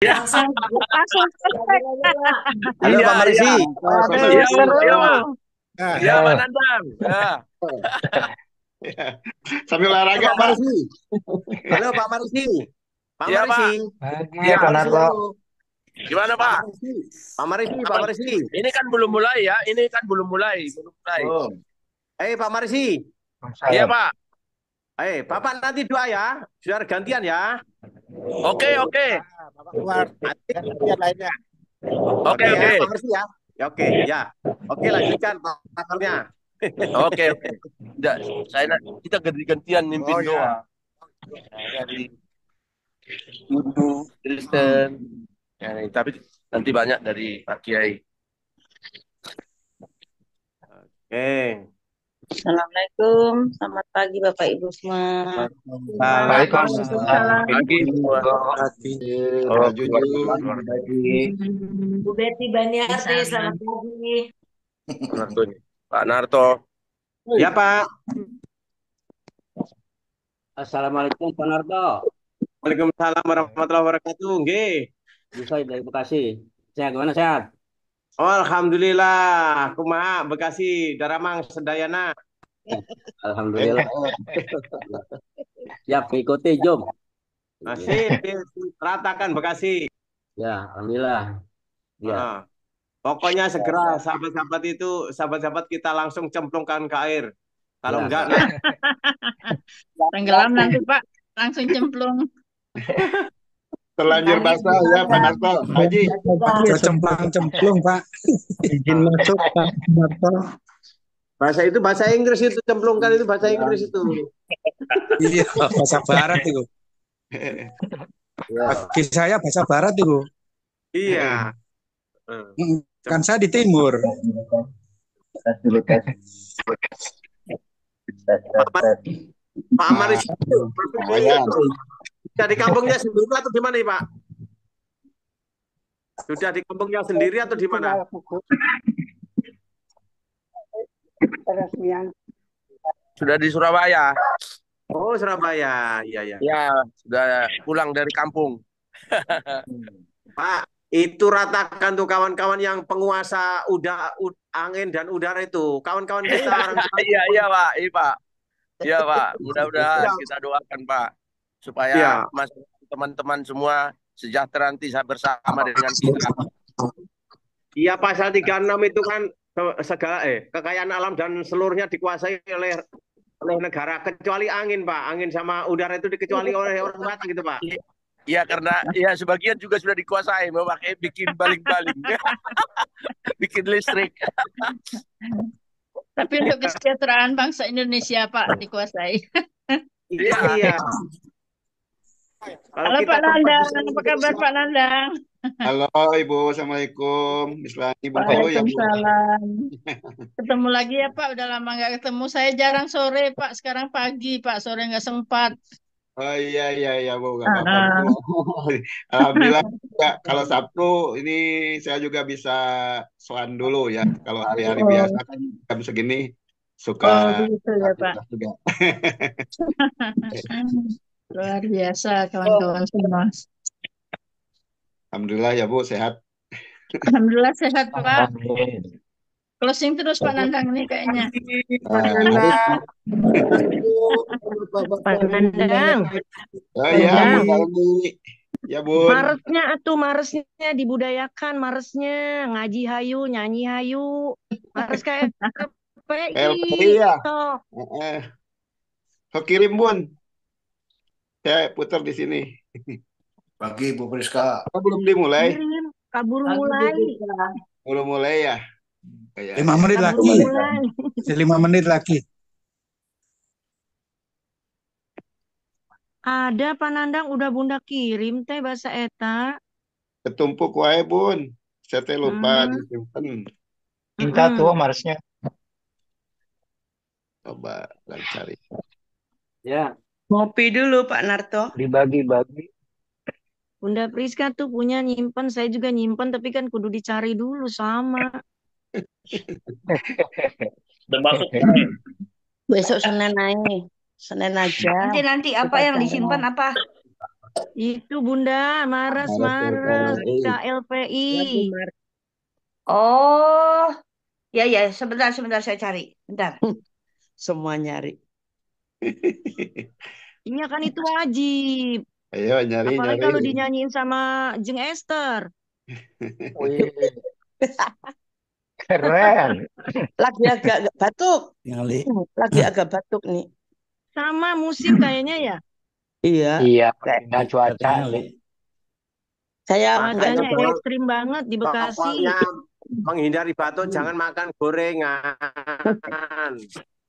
Ya, Langsung selesai. Halo iya, Pak iya. Marisi. Aduh, Iya, Pak. Iya, Pak. seru. Nah, Iya, Pak Nandang. Ya. sambil Halo olahraga, Pak Pak. Marisi. Halo Pak Marisi. Pak Iya, Marisi. Pak. Pagi Iya. Pak Marisi, Narto. halo. Gimana, Pak Pak? Marisi. Pak Marisi, Pak Apa? Marisi. Ini kan belum mulai ya. Ini kan belum mulai. Belum mulai. Oh. Pak Marisi. Iya, Salam. Pak. Bapak nanti doa ya. Biar gantian ya. Oke, oke. Bapak keluar. Nanti, Gantian lainnya. Oke, oke ya, oke. Pak Marisi ya. Ya, oke, ya. Oke, lanjutkan pasalnya. Oke, oke. Tidak, kita ganti-gantian mimpin Oh ya. doa. Dari Hindu, Kristen. Ya, tapi nanti banyak dari Pak Kiai. Oke. Assalamualaikum, selamat pagi Bapak Ibu semua. Waalaikumsalam. Pagi semua. Oh, Maju keluar lagi. Bu Betty Baniarti, selamat pagi. Pak Narto. Ya, Pak. Assalamualaikum Pak Narto. Waalaikumsalam warahmatullahi wabarakatuh. Nggih. Saya dari Bekasi. Sehat gimana sehat? Oh, alhamdulillah. Kumaha Bekasi, Daramang, Sedayana. Alhamdulillah. Siap ikuti Jom. Masih ratakan Bekasi. Ya, alhamdulillah. Ya. Ah. Pokoknya segera sahabat-sahabat kita langsung cemplungkan ke air. Kalau Ya. enggak, nah, Tenggelam nanti Pak. Langsung cemplung. terlanjur basah ya, Pak Narto. Haji. Cemplang-cemplung Pak. Izin masuk Pak Marto. bahasa Inggris itu cemplungkan itu bahasa Inggris itu. Iya, bahasa barat itu. Ya. Bagi saya bahasa barat itu. Iya. Kan saya di timur. Pak Amaris sudah di kampungnya sendiri atau di mana, Pak? Sudah di kampungnya sendiri atau di mana? Sudah di Surabaya. Oh, Surabaya. Iya, iya. Ya, sudah pulang dari kampung. Pak, itu ratakan tuh kawan-kawan yang penguasa angin dan udara itu. Kawan-kawan kita orang Iya, iya, Pak. Iya, Pak. Iya, Pak. Mudah-mudahan kita doakan, Pak, supaya Iya. teman-teman semua sejahtera nanti bersama dengan kita. Iya, pasal 36 itu kan segala kekayaan alam dan seluruhnya dikuasai oleh negara kecuali angin, Pak. Angin sama udara itu dikecuali oleh orang Batak gitu, Pak. Iya, karena ya sebagian juga sudah dikuasai, memakai bikin baling-baling, bikin listrik. Tapi untuk kesejahteraan bangsa Indonesia Pak dikuasai. Iya, iya. Kalau Halo kita Pak Nandang, kompetisi apa kabar Pak Nandang? Halo Ibu, Assalamualaikum. Ibu dulu ya Bu. Waalaikumsalam. Ketemu lagi ya Pak, udah lama nggak ketemu. Saya jarang sore Pak, sekarang pagi Pak, sore nggak sempat. Oh iya Bu, nggak apa-apa Bu. Alhamdulillah ya, kalau Sabtu ini saya juga bisa soan dulu ya. Kalau hari-hari Oh, biasa kan jam segini oh suka begitu ya Pak. juga. Luar biasa kawan-kawan semua. Alhamdulillah ya Bu, sehat. Alhamdulillah sehat Pak. Amin. Closing terus Pak Nandang ini kayaknya. Pak Nandang, Oh iya, Bu Nandang. Dalmi. Ya Bun. Maresnya dibudayakan, maresnya ngaji hayu, nyanyi hayu, mares kayak LPI ya. sok. So kirim Bun. Saya putar di sini. Pagi Bu Priska. Oh, belum dimulai? Kirim, kabur mulai. Belum mulai ya? Oh, ya. 5 menit Kabur lagi. mulai. 5 menit lagi. Ada Pak Nandang udah Bunda kirim teh bahasa eta. Ketumpuk wae Bun. Saya teh lupa disimpan. Minta tuh Marsnya. Coba cari. Ya, Ngopi dulu Pak Narto. Dibagi-bagi. Bunda Priska tuh punya nyimpen, saya juga nyimpen, tapi kan kudu dicari dulu sama. Termasuk Besok Senin naik. Senin aja. Nanti apa yang disimpan apa? Itu Bunda, Mares Mares LPI. KLPI. Oh, ya, sebentar saya cari. Bentar. Semua nyari. Iya kan itu wajib. Ayo nyari. Apalagi kalau dinyanyiin sama Jeng Esther. Wih, keren. Lagi agak batuk. Lagi agak batuk nih. Sama musim kayaknya ya. Iya. Iya, kena cuaca. Saya Cuacanya ekstrim banget di Bekasi. Pokoknya menghindari batuk, jangan makan gorengan.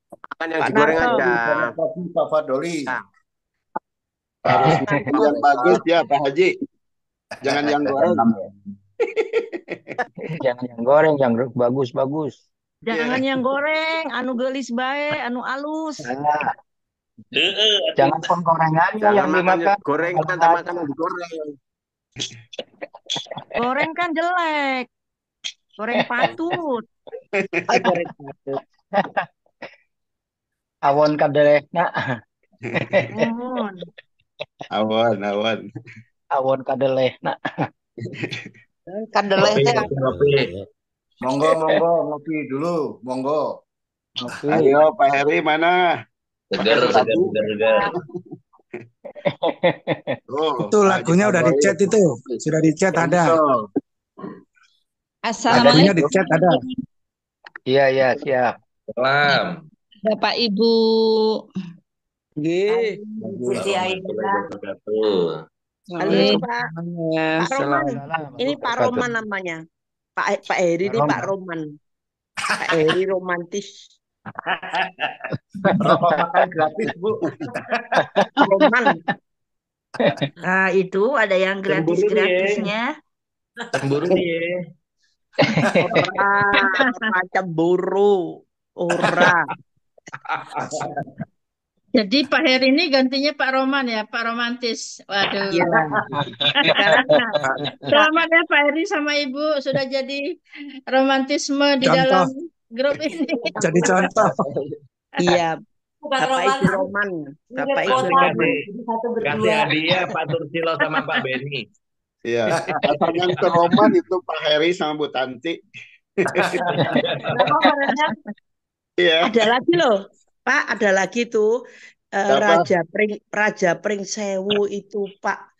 Makan yang digoreng aja. Pak Fadoli. Harus yang bagus ya Pak Haji. Jangan yang goreng. Jangan yang goreng, yang bagus-bagus. Jangan yang goreng, anu gelis bae, anu alus. Nah, jangan pun gorengannya yang dimakan. Gorengan, makan yang digoreng. Goreng kan jelek. Goreng patut. goreng batuk. Awon kadelehna. Mohon. Awan. Awon kadelehna. Kadeleh teh. Monggo ngopi dulu, monggo. Oke. Ayo Pak Heri mana? Segar. Itu lagunya udah di chat itu. Sudah di chat ada. Lagunya di chat ada. Iya, siap. Salam. Bapak Ibu. Nggih. Siti Aida. Halo Pak. Pak Roman. Salam. Ini Pak Roman namanya. Pak Heri ini Pak Roman. Pak Heri romantis. Makan gratis, Bu. Roman. Nah, itu ada yang gratis-gratisnya. Cemburu nih. Ora cemburu. Ora. Jadi Pak Heri ini gantinya Pak Roman ya, Pak Romantis. Waduh. Iya. Selamat ya Pak Heri sama Ibu sudah jadi romantisme di Contoh. dalam grup ini. Jadi contoh. Iya. Bukan Bapak Roman. Ibu Roman. Bapak Ibu Roman. Roman. Jadi satu Kasih berdua. hadiah Pak Tursilo sama Pak Beni. Iya. Pasangan teroman itu Pak Heri sama Bu Tanti. Kenapa Pak Renat? Iya. Ada lagi loh, Pak. Ada lagi tuh Siapa? Raja Pring Sewu itu Pak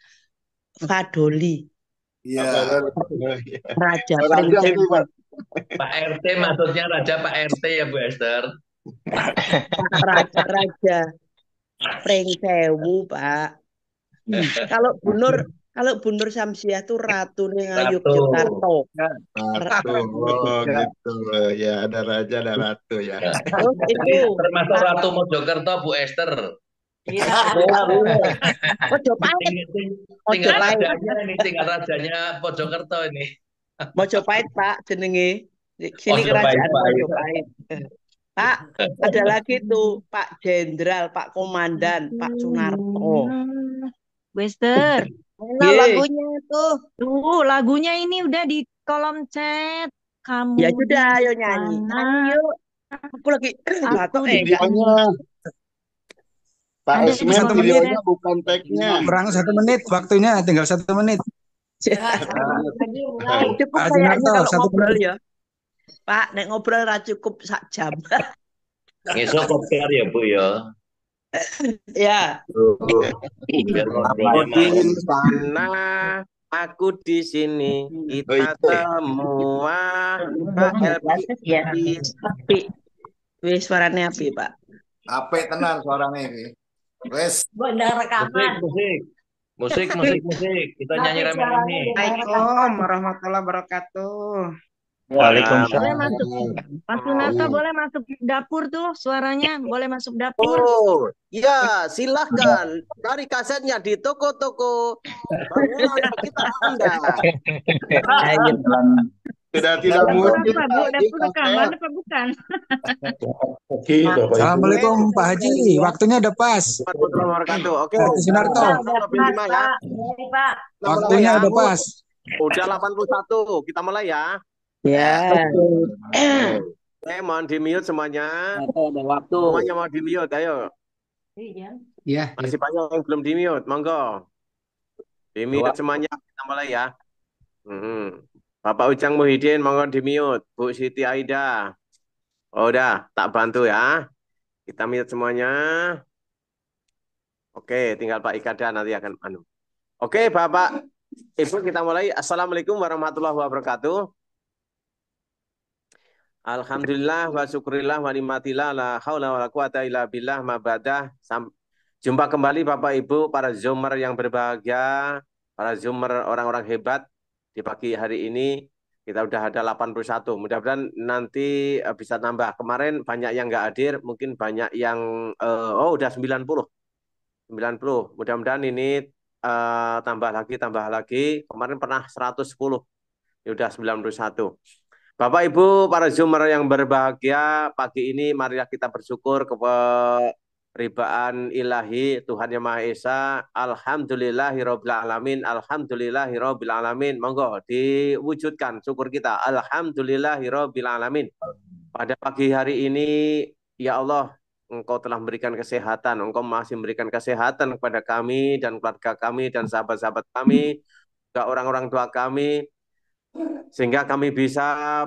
Fadoli. Iya. Raja Raja Pring ini, Sewu. Pak. Pak RT maksudnya Raja Pak RT ya Bu Esther. Raja Pring Sewu, Pak. Kalau Bu Nur Samsiah tuh Ratu ning Ratu. Yogyakarta. Ratu. Oh, gitu. Ya, ada raja, ada ratu ya. Terus itu Termasuk Ratu Mojokerto Bu Esther. Iya. Mojopahit. Tinggal Mojopahit. rajanya ini, tinggal rajanya Mojokerto ini. Mojopahit, Pak, jenenge. Sini Mojopahit, kerajaan Pak. Mojopahit. Pak, ada lagi tuh Pak Jenderal, Pak Komandan, Pak Sunarto. Wester. Mana Ye. lagunya tuh? Tuh, lagunya ini udah di kolom chat. Kamu Ya sudah, di ayo nyanyi. sana. Nyanyi yuk. Aku lagi batuk di enggak. Videonya. Pak Ada di Esmen kolom videonya chat. bukan tag-nya. Kurang 1 menit waktunya, tinggal 1 menit. Lagi mulai. Cukup Pak kayaknya Junarto, kalau 1 ngobrol menit. ya. Pak, nek ngobrol ra cukup sak jam. Ngesok kopkar ya Bu ya. Ya. Biar Aku ngobrolnya di mau. sana, aku di sini, kita semua Ya. Api. Wis suaranya api, Pak. Apik tenan suaranya ini. Wes. Benda rekaman. Musik. Kita nyanyi rame-rame. Assalamualaikum warahmatullahi wabarakatuh. Boleh masuk. Pak Sunarto boleh masuk dapur tuh suaranya. Boleh masuk dapur. Oh, ya silahkan cari kasetnya di toko-toko bangunan kita Anda. Sudah tidak Dapur mungkin apa, Bu? Dapur rekaman apa bukan? Assalamualaikum Pak Haji, waktunya udah pas. Warahmatullahi wabarakatuh. Oke, Pak Sunarto, ya. Pak. waktunya udah pas. Udah 81, kita mulai ya. Ya. Mohon di mute semuanya. Ada waktu. Semuanya mau di mute, ayo. Ya, Masih banyak yang belum di mute, monggo. Di Dua. mute semuanya, kita mulai ya. Bapak Ujang Muhyiddin, monggo di mute. Bu Siti Aida. Oh, udah, tak bantu ya. Kita mute semuanya. Oke, tinggal Pak Ikada nanti akan anu. Oke, Bapak, Ibu, kita mulai. Assalamualaikum warahmatullahi wabarakatuh. Alhamdulillah wa syukurillah wa nikmatillah la haula wa la quwata illa billah ma badah. Jumpa kembali Bapak Ibu para Zoomer yang berbahagia, para Zoomer orang-orang hebat di pagi hari ini. Kita udah ada 81. Mudah-mudahan nanti bisa nambah. Kemarin banyak yang nggak hadir, mungkin banyak yang udah 90. 90. Mudah-mudahan ini tambah lagi. Kemarin pernah 110. Ya udah 91. Bapak Ibu para Zoomer yang berbahagia, pagi ini marilah kita bersyukur keperibaan ilahi Tuhan Yang Maha Esa. Alhamdulillahirabbil alamin. Alhamdulillahirabbil alamin. Monggo diwujudkan syukur kita. Alhamdulillahirabbil alamin. Pada pagi hari ini ya Allah, Engkau telah memberikan kesehatan. Engkau masih memberikan kesehatan kepada kami dan keluarga kami dan sahabat-sahabat kami, juga orang-orang tua kami, sehingga kami bisa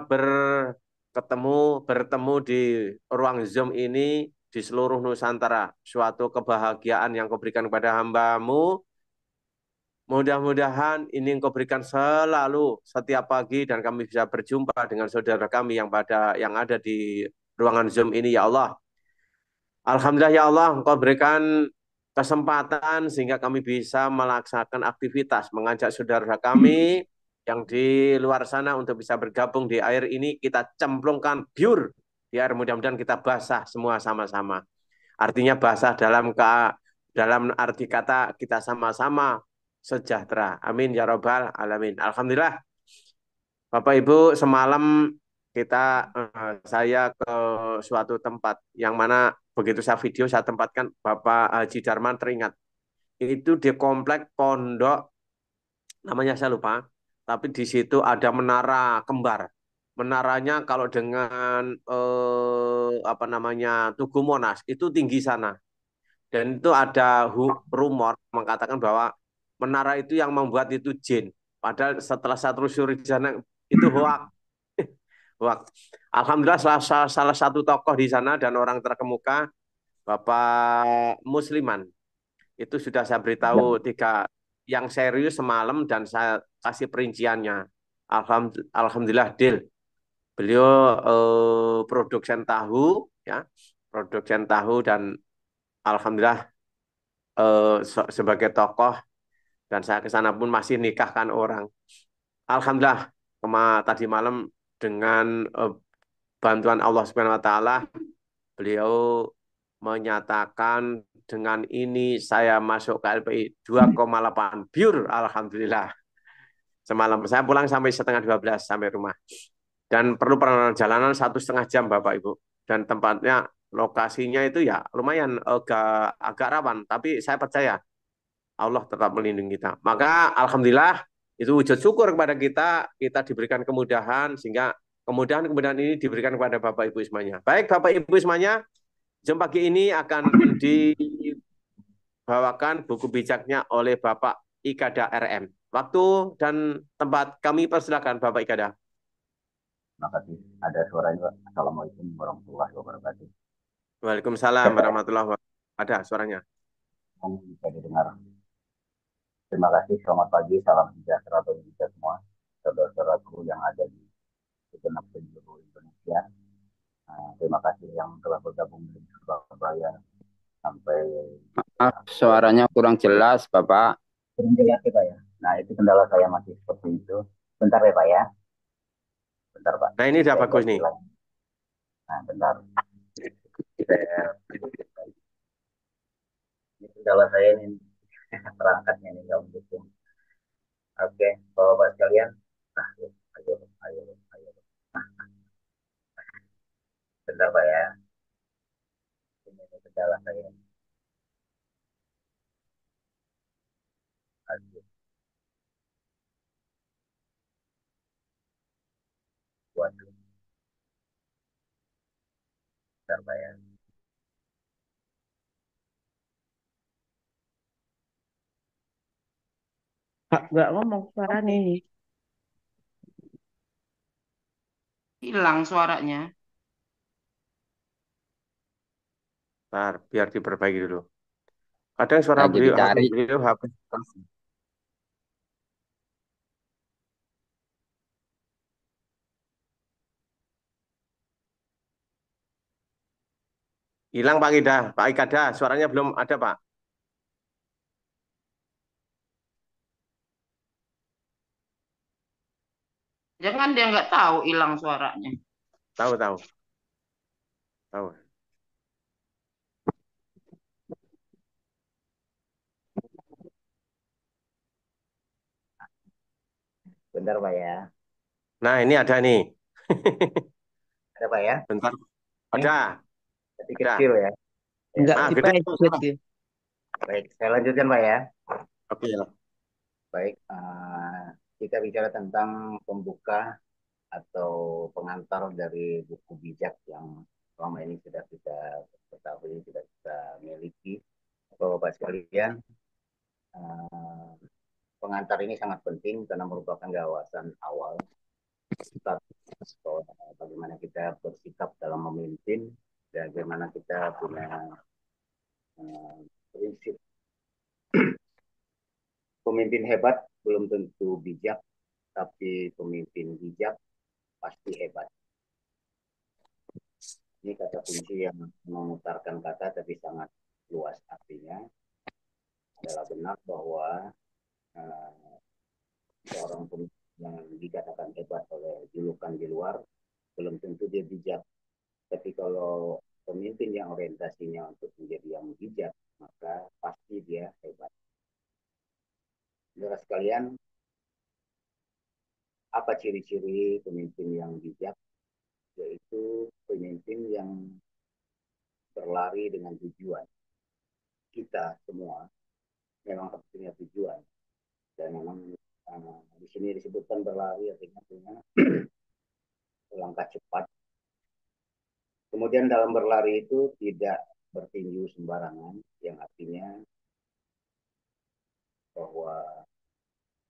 bertemu di ruang Zoom ini di seluruh Nusantara. Suatu kebahagiaan yang kau berikan kepada hamba-Mu. Mudah-mudahan ini Engkau berikan selalu setiap pagi dan kami bisa berjumpa dengan saudara kami yang ada di ruangan Zoom ini ya Allah. Alhamdulillah ya Allah, Engkau berikan kesempatan sehingga kami bisa melaksanakan aktivitas, mengajak saudara kami yang di luar sana untuk bisa bergabung di air ini. Kita cemplungkan biur di air, mudah-mudahan kita basah semua sama-sama. Artinya basah dalam arti kata kita sama-sama sejahtera. Amin ya robbal alamin. Alhamdulillah. Bapak Ibu, semalam saya ke suatu tempat yang mana begitu saya video, saya tempatkan Bapak Haji Darman teringat. Itu di komplek pondok, namanya saya lupa, tapi di situ ada menara kembar. Menaranya kalau dengan Tugu Monas itu tinggi sana. Dan itu ada rumor mengatakan bahwa menara itu yang membuat itu jin. Padahal setelah saya telusuri di sana itu hoak. Alhamdulillah salah satu tokoh di sana dan orang terkemuka, Bapak Musliman, itu sudah saya beritahu 3 yang serius semalam dan saya kasih perinciannya. Alhamdulillah deal. Beliau produsen tahu ya, dan alhamdulillah sebagai tokoh, dan saya ke sana pun masih nikahkan orang. Alhamdulillah tadi malam dengan bantuan Allah Subhanahu wa taala, beliau menyatakan dengan ini saya masuk KLPI 2,8 biur. Alhamdulillah. Semalam saya pulang sampai setengah 12 sampai rumah. Dan perlu perjalanan 1,5 jam Bapak Ibu. Dan tempatnya, lokasinya itu ya lumayan agak rawan. Tapi saya percaya Allah tetap melindungi kita. Maka alhamdulillah itu wujud syukur kepada kita diberikan kemudahan, sehingga kemudahan ini diberikan kepada Bapak Ibu semuanya. Baik Bapak Ibu semuanya, Zoom pagi ini akan dibawakan buku bijaknya oleh Bapak Ikada RM. Waktu dan tempat kami persilakan Bapak Ikada. Terima kasih. Ada suaranya. Assalamualaikum warahmatullahi wabarakatuh. Waalaikumsalam warahmatullahi wabarakatuh. Ada suaranya. Bisa didengar. Terima kasih, selamat pagi, salam sejahtera bagi kita semua, saudara-saudaraku yang ada di segenap penjuru Indonesia. Terima kasih yang telah bergabung di Surabaya sampai. Maaf, suaranya kurang jelas, Bapak. Kurang jelas ya, Pak ya. Nah, itu kendala saya masih seperti itu. Bentar ya, Pak ya. Bentar, Pak. Nah, ini udah bagus nih. Nah, bentar. Ini kendala saya ini. Perangkatnya ini nggak mendukung. Oke, Bapak sekalian, ayo. Bentar Pak ya. Ini kendala saya. Aduh. Waduh. Bentar Pak ya. Nggak ngomong suara nih. Hilang suaranya. Ntar, biar diperbaiki dulu. Kadang suara Nah, jadi beliau, cari. beliau HP. Hilang Pak Ida, Pak Ikada, suaranya belum ada Pak. Jangan dia nggak tahu hilang suaranya. Tahu, tahu, tahu. Bentar Pak ya. Nah, ini ada nih. Ada Pak ya? Bentar. Ini Ada. tapi Ada. kecil ya. Nggak Ah, gede. dipencet dia. Baik, saya lanjutkan Pak ya. Oke. Baik, kita bicara tentang pembuka atau pengantar dari buku bijak yang selama ini sudah kita ketahui, sudah kita miliki. Bapak-bapak sekalian, pengantar ini sangat penting karena merupakan gawasan awal start bagaimana kita bersikap dalam memimpin, dan bagaimana kita punya prinsip. Pemimpin hebat belum tentu bijak, tapi pemimpin bijak pasti hebat. Ini kata kunci yang memutarkan kata tapi sangat luas artinya. Adalah benar bahwa seorang pemimpin yang dikatakan hebat oleh julukan di luar belum tentu dia bijak. Tapi kalau pemimpin yang orientasinya untuk menjadi yang bijak, maka pasti dia hebat. Saudara sekalian, apa ciri-ciri pemimpin yang bijak? Yaitu pemimpin yang berlari dengan tujuan. Kita semua memang harus punya tujuan, dan memang di sini disebutkan berlari artinya punya langkah cepat. Kemudian dalam berlari itu tidak bertinju sembarangan, yang artinya bahwa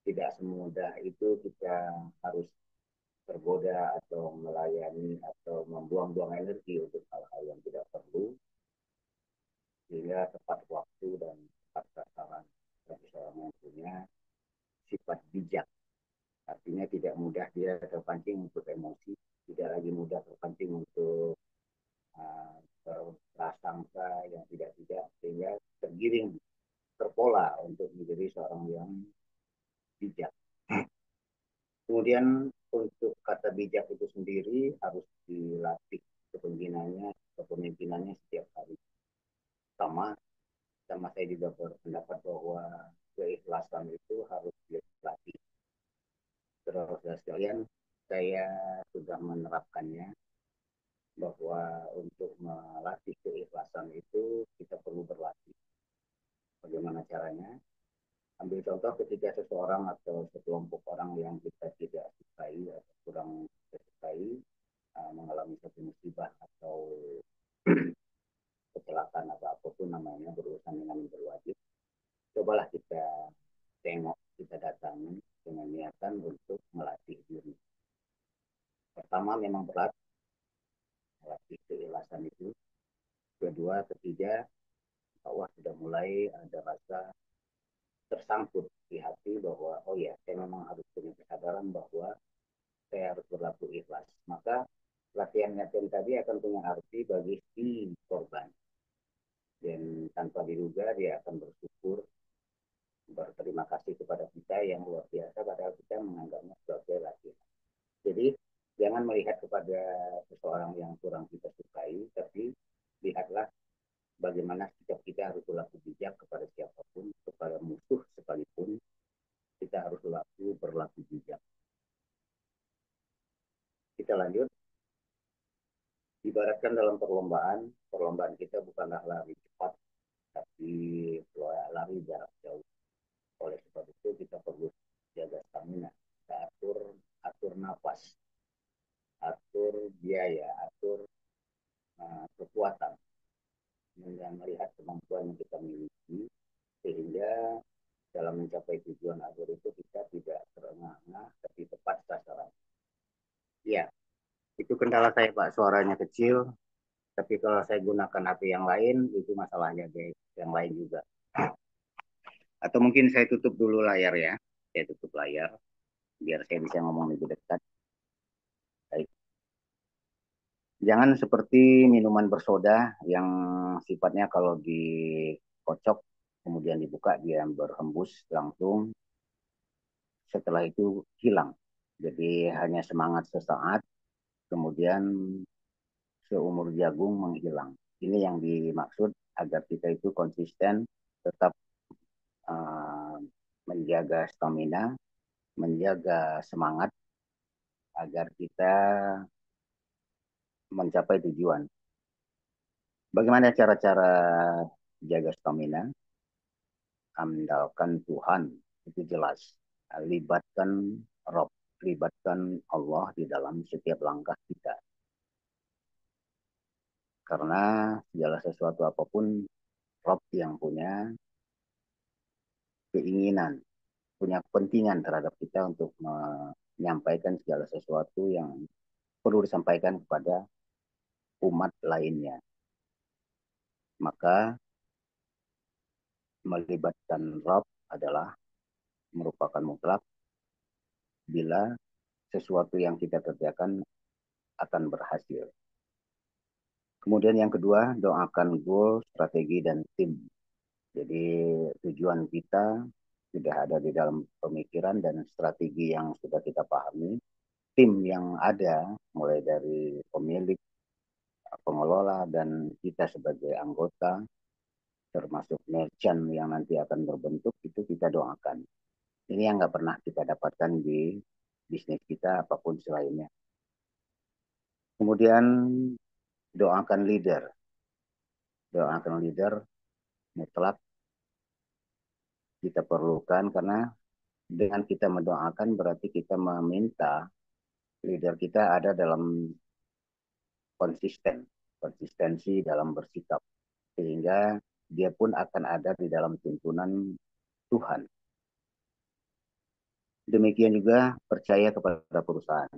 tidak semudah itu kita harus tergoda atau melayani atau membuang-buang energi untuk hal-hal yang tidak perlu, sehingga tepat waktu dan tepat sasaran bagi seorang yang punya sifat bijak. Artinya tidak mudah dia terpancing untuk emosi, tidak lagi mudah terpancing untuk prasangka yang tidak, sehingga tergiring, terpola untuk menjadi seorang yang bijak. Kemudian untuk kata bijak itu sendiri harus dilatih kepemimpinannya setiap hari. Sama saya juga berpendapat bahwa keikhlasan itu harus dilatih. Saudara sekalian, saya sudah menerapkannya, bahwa untuk melatih keikhlasan itu kita perlu berlatih. Bagaimana caranya? Ambil contoh ketika seseorang atau sekelompok orang yang kita tidak sukai atau kurang kita sukai mengalami satu musibah atau kecelakaan atau apapun namanya berurusan dengan yang berwajib, cobalah kita tengok, kita datangi dengan niatan untuk melatih diri. Pertama memang berat, melatih keikhlasan itu. Kedua, ketiga, bahwa sudah mulai ada rasa tersangkut di hati bahwa oh ya, saya memang harus punya kesadaran bahwa saya harus berlaku ikhlas. Maka latihan-latihan tadi akan punya arti bagi si korban, dan tanpa diduga dia akan bersyukur, berterima kasih kepada kita yang luar biasa, padahal kita menganggapnya sebagai latihan. Jadi jangan melihat kepada seseorang yang kurang kita sukai, tapi lihatlah bagaimana sikap kita harus berlaku bijak kepada siapapun, kepada musuh sekalipun, kita harus berlaku bijak. Kita lanjut. Ibaratkan dalam perlombaan kita bukanlah lari cepat, tapi lari jarak jauh. Oleh sebab itu kita perlu jaga stamina, kita atur nafas, atur biaya, atur kekuatan, dan melihat kemampuan yang kita miliki, sehingga dalam mencapai tujuan akhir itu kendala saya Pak, suaranya kecil. Tapi kalau saya gunakan HP yang lain, itu masalahnya guys. Yang lain juga. Atau mungkin saya tutup dulu layar ya. Saya tutup layar, biar saya bisa ngomong lebih dekat. Baik. Jangan seperti minuman bersoda yang sifatnya kalau dikocok, kemudian dibuka, dia berhembus langsung. Setelah itu hilang. Jadi hanya semangat sesaat, kemudian seumur jagung menghilang. Ini yang dimaksud agar kita itu konsisten, tetap menjaga stamina, menjaga semangat, agar kita mencapai tujuan. Bagaimana cara-cara jaga stamina? Andalkan Tuhan, itu jelas. Libatkan Rob, libatkan Allah di dalam setiap langkah kita. Karena segala sesuatu apapun, Rob yang punya keinginan, punya kepentingan terhadap kita untuk menyampaikan segala sesuatu yang perlu disampaikan kepada umat lainnya. Maka melibatkan Rob adalah merupakan mutlak bila sesuatu yang kita kerjakan akan berhasil. Kemudian yang kedua, doakan goal, strategi, dan tim. Jadi tujuan kita sudah ada di dalam pemikiran dan strategi yang sudah kita pahami. Tim yang ada, mulai dari pemilik, pengelola, dan kita sebagai anggota, termasuk merchant yang nanti akan berbentuk, itu kita doakan. Ini yang nggak pernah kita dapatkan di bisnis kita, apapun selainnya. Kemudian doakan leader. Doakan leader mutlak kita perlukan, karena dengan kita mendoakan berarti kita meminta leader kita ada dalam konsistensi dalam bersikap, sehingga dia pun akan ada di dalam tuntunan Tuhan. Demikian juga percaya kepada perusahaan.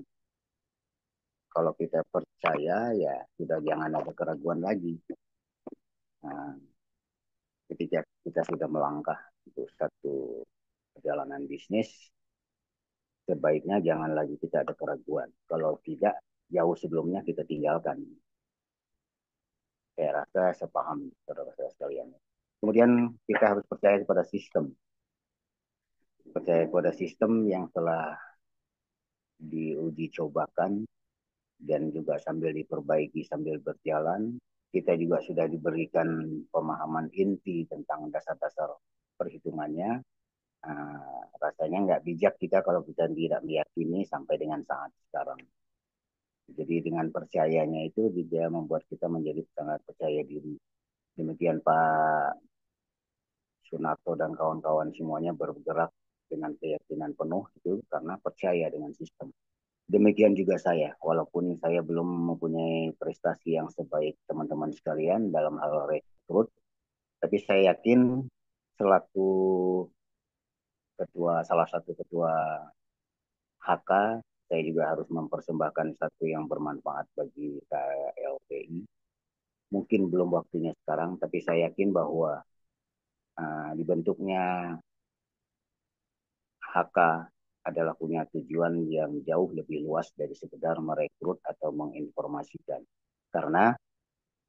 Kalau kita percaya, ya sudah jangan ada keraguan lagi. Nah, ketika kita sudah melangkah untuk satu perjalanan bisnis, sebaiknya jangan lagi kita ada keraguan. Kalau tidak, jauh sebelumnya kita tinggalkan. Saya rasa sepaham saudara-saudara sekalian. Kemudian kita harus percaya kepada sistem. Percaya kepada sistem yang telah diuji cobakan dan juga sambil diperbaiki sambil berjalan. Kita juga sudah diberikan pemahaman inti tentang dasar-dasar perhitungannya. Rasanya nggak bijak kita kalau kita tidak meyakini sampai dengan saat sekarang. Jadi dengan percayanya itu dia membuat kita menjadi sangat percaya diri. Demikian Pak Sunarto dan kawan-kawan semuanya bergerak dengan keyakinan penuh itu karena percaya dengan sistem. Demikian juga saya, walaupun saya belum mempunyai prestasi yang sebaik teman-teman sekalian dalam hal rekrut, tapi saya yakin selaku salah satu ketua HK, saya juga harus mempersembahkan satu yang bermanfaat bagi KLPI. Mungkin belum waktunya sekarang, tapi saya yakin bahwa dibentuknya HK adalah punya tujuan yang jauh lebih luas dari sekedar merekrut atau menginformasikan. Karena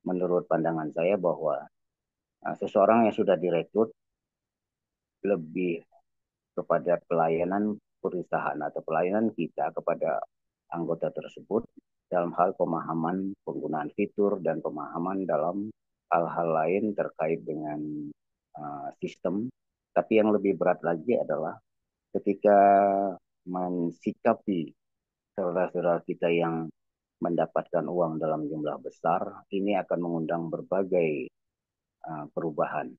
menurut pandangan saya bahwa seseorang yang sudah direkrut lebih kepada pelayanan perusahaan atau pelayanan kita kepada anggota tersebut dalam hal pemahaman penggunaan fitur dan pemahaman dalam hal-hal lain terkait dengan sistem. Tapi yang lebih berat lagi adalah ketika mensikapi saudara-saudara kita yang mendapatkan uang dalam jumlah besar, ini akan mengundang berbagai perubahan.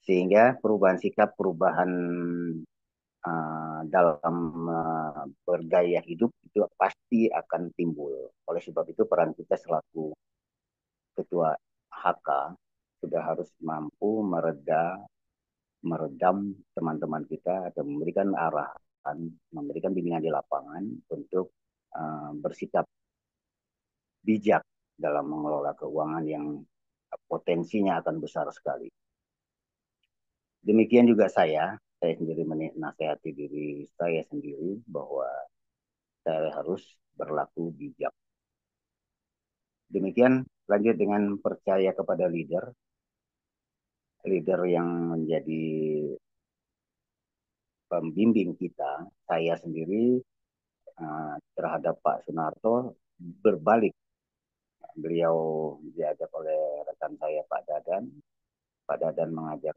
Sehingga perubahan sikap, perubahan dalam bergaya hidup itu pasti akan timbul. Oleh sebab itu peran kita selaku ketua HK sudah harus mampu meredam teman-teman kita atau memberikan arahan, memberikan bimbingan di lapangan untuk bersikap bijak dalam mengelola keuangan yang potensinya akan besar sekali. Demikian juga saya sendiri menasehati diri saya sendiri bahwa saya harus berlaku bijak. Demikian, lanjut dengan percaya kepada leader yang menjadi pembimbing kita. Saya sendiri terhadap Pak Sunarto berbalik. Beliau diajak oleh rekan saya Pak Dadan. Pak Dadan mengajak,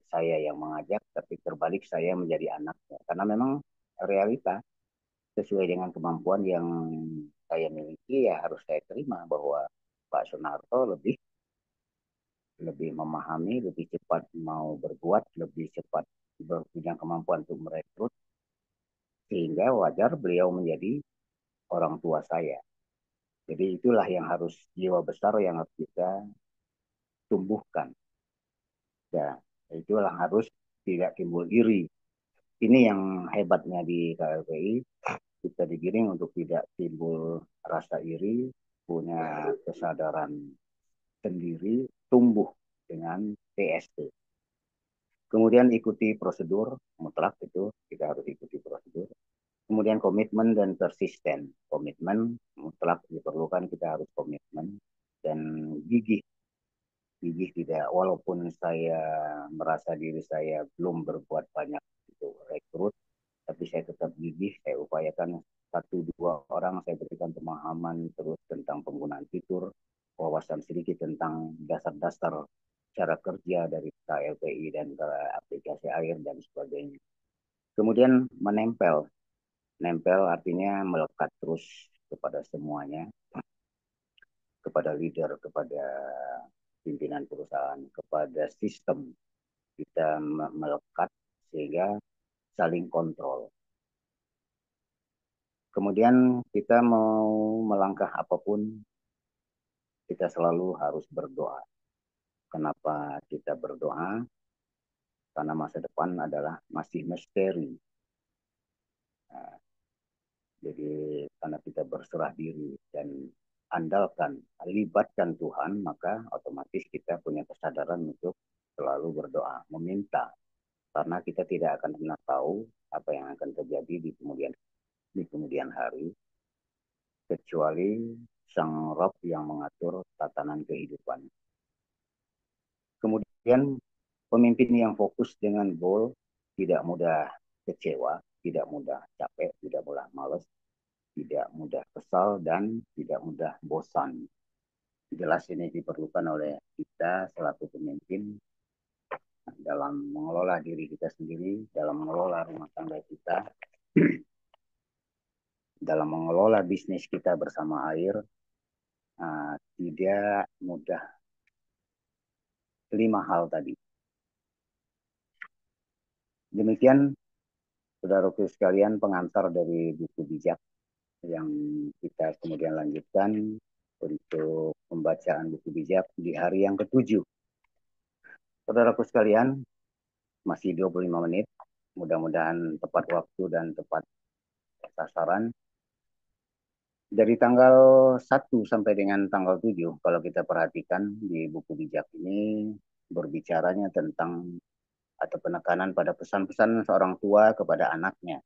saya yang mengajak, tapi terbalik saya menjadi anaknya. Karena memang realita sesuai dengan kemampuan yang saya miliki, ya harus saya terima bahwa Pak Sunarto lebih memahami, lebih cepat mau berbuat, lebih cepat punya kemampuan untuk merekrut, sehingga wajar beliau menjadi orang tua saya. Jadi itulah yang harus, jiwa besar yang harus kita tumbuhkan. Ya, itulah harus tidak timbul iri. Ini yang hebatnya di KLPI, kita digiring untuk tidak timbul rasa iri, punya kesadaran sendiri, tumbuh dengan TST. Kemudian ikuti prosedur, mutlak itu kita harus ikuti prosedur. Kemudian komitmen dan persisten. Komitmen mutlak diperlukan, kita harus komitmen. Dan gigih. Gigih tidak, walaupun saya merasa diri saya belum berbuat banyak untuk rekrut, tapi saya tetap gigih, saya upayakan 1-2 orang saya berikan pemahaman terus tentang penggunaan fitur, wawasan sedikit tentang dasar-dasar cara kerja dari KLPI dan aplikasi air dan sebagainya. Kemudian menempel. Nempel artinya melekat terus kepada semuanya, kepada leader, kepada pimpinan perusahaan, kepada sistem. Kita melekat sehingga saling kontrol. Kemudian kita mau melangkah apapun, kita selalu harus berdoa. Kenapa kita berdoa? Karena masa depan adalah masih misteri. Nah, jadi karena kita berserah diri dan andalkan, libatkan Tuhan, maka otomatis kita punya kesadaran untuk selalu berdoa, meminta. Karena kita tidak akan pernah tahu apa yang akan terjadi di kemudian hari, kecuali Sang Rob yang mengatur tatanan kehidupan. Kemudian pemimpin yang fokus dengan goal, tidak mudah kecewa, tidak mudah capek, tidak mudah malas, tidak mudah kesal, dan tidak mudah bosan. Jelas ini diperlukan oleh kita selaku pemimpin dalam mengelola diri kita sendiri, dalam mengelola rumah tangga kita, dalam mengelola bisnis kita bersama air. Tidak mudah. 5 hal tadi. Demikian, saudaraku sekalian, pengantar dari buku bijak yang kita kemudian lanjutkan untuk pembacaan buku bijak di hari yang ke-7. Saudaraku sekalian, masih 25 menit. Mudah-mudahan tepat waktu dan tepat sasaran. Dari tanggal 1 sampai dengan tanggal 7, kalau kita perhatikan di buku bijak ini berbicaranya tentang atau penekanan pada pesan-pesan seorang tua kepada anaknya.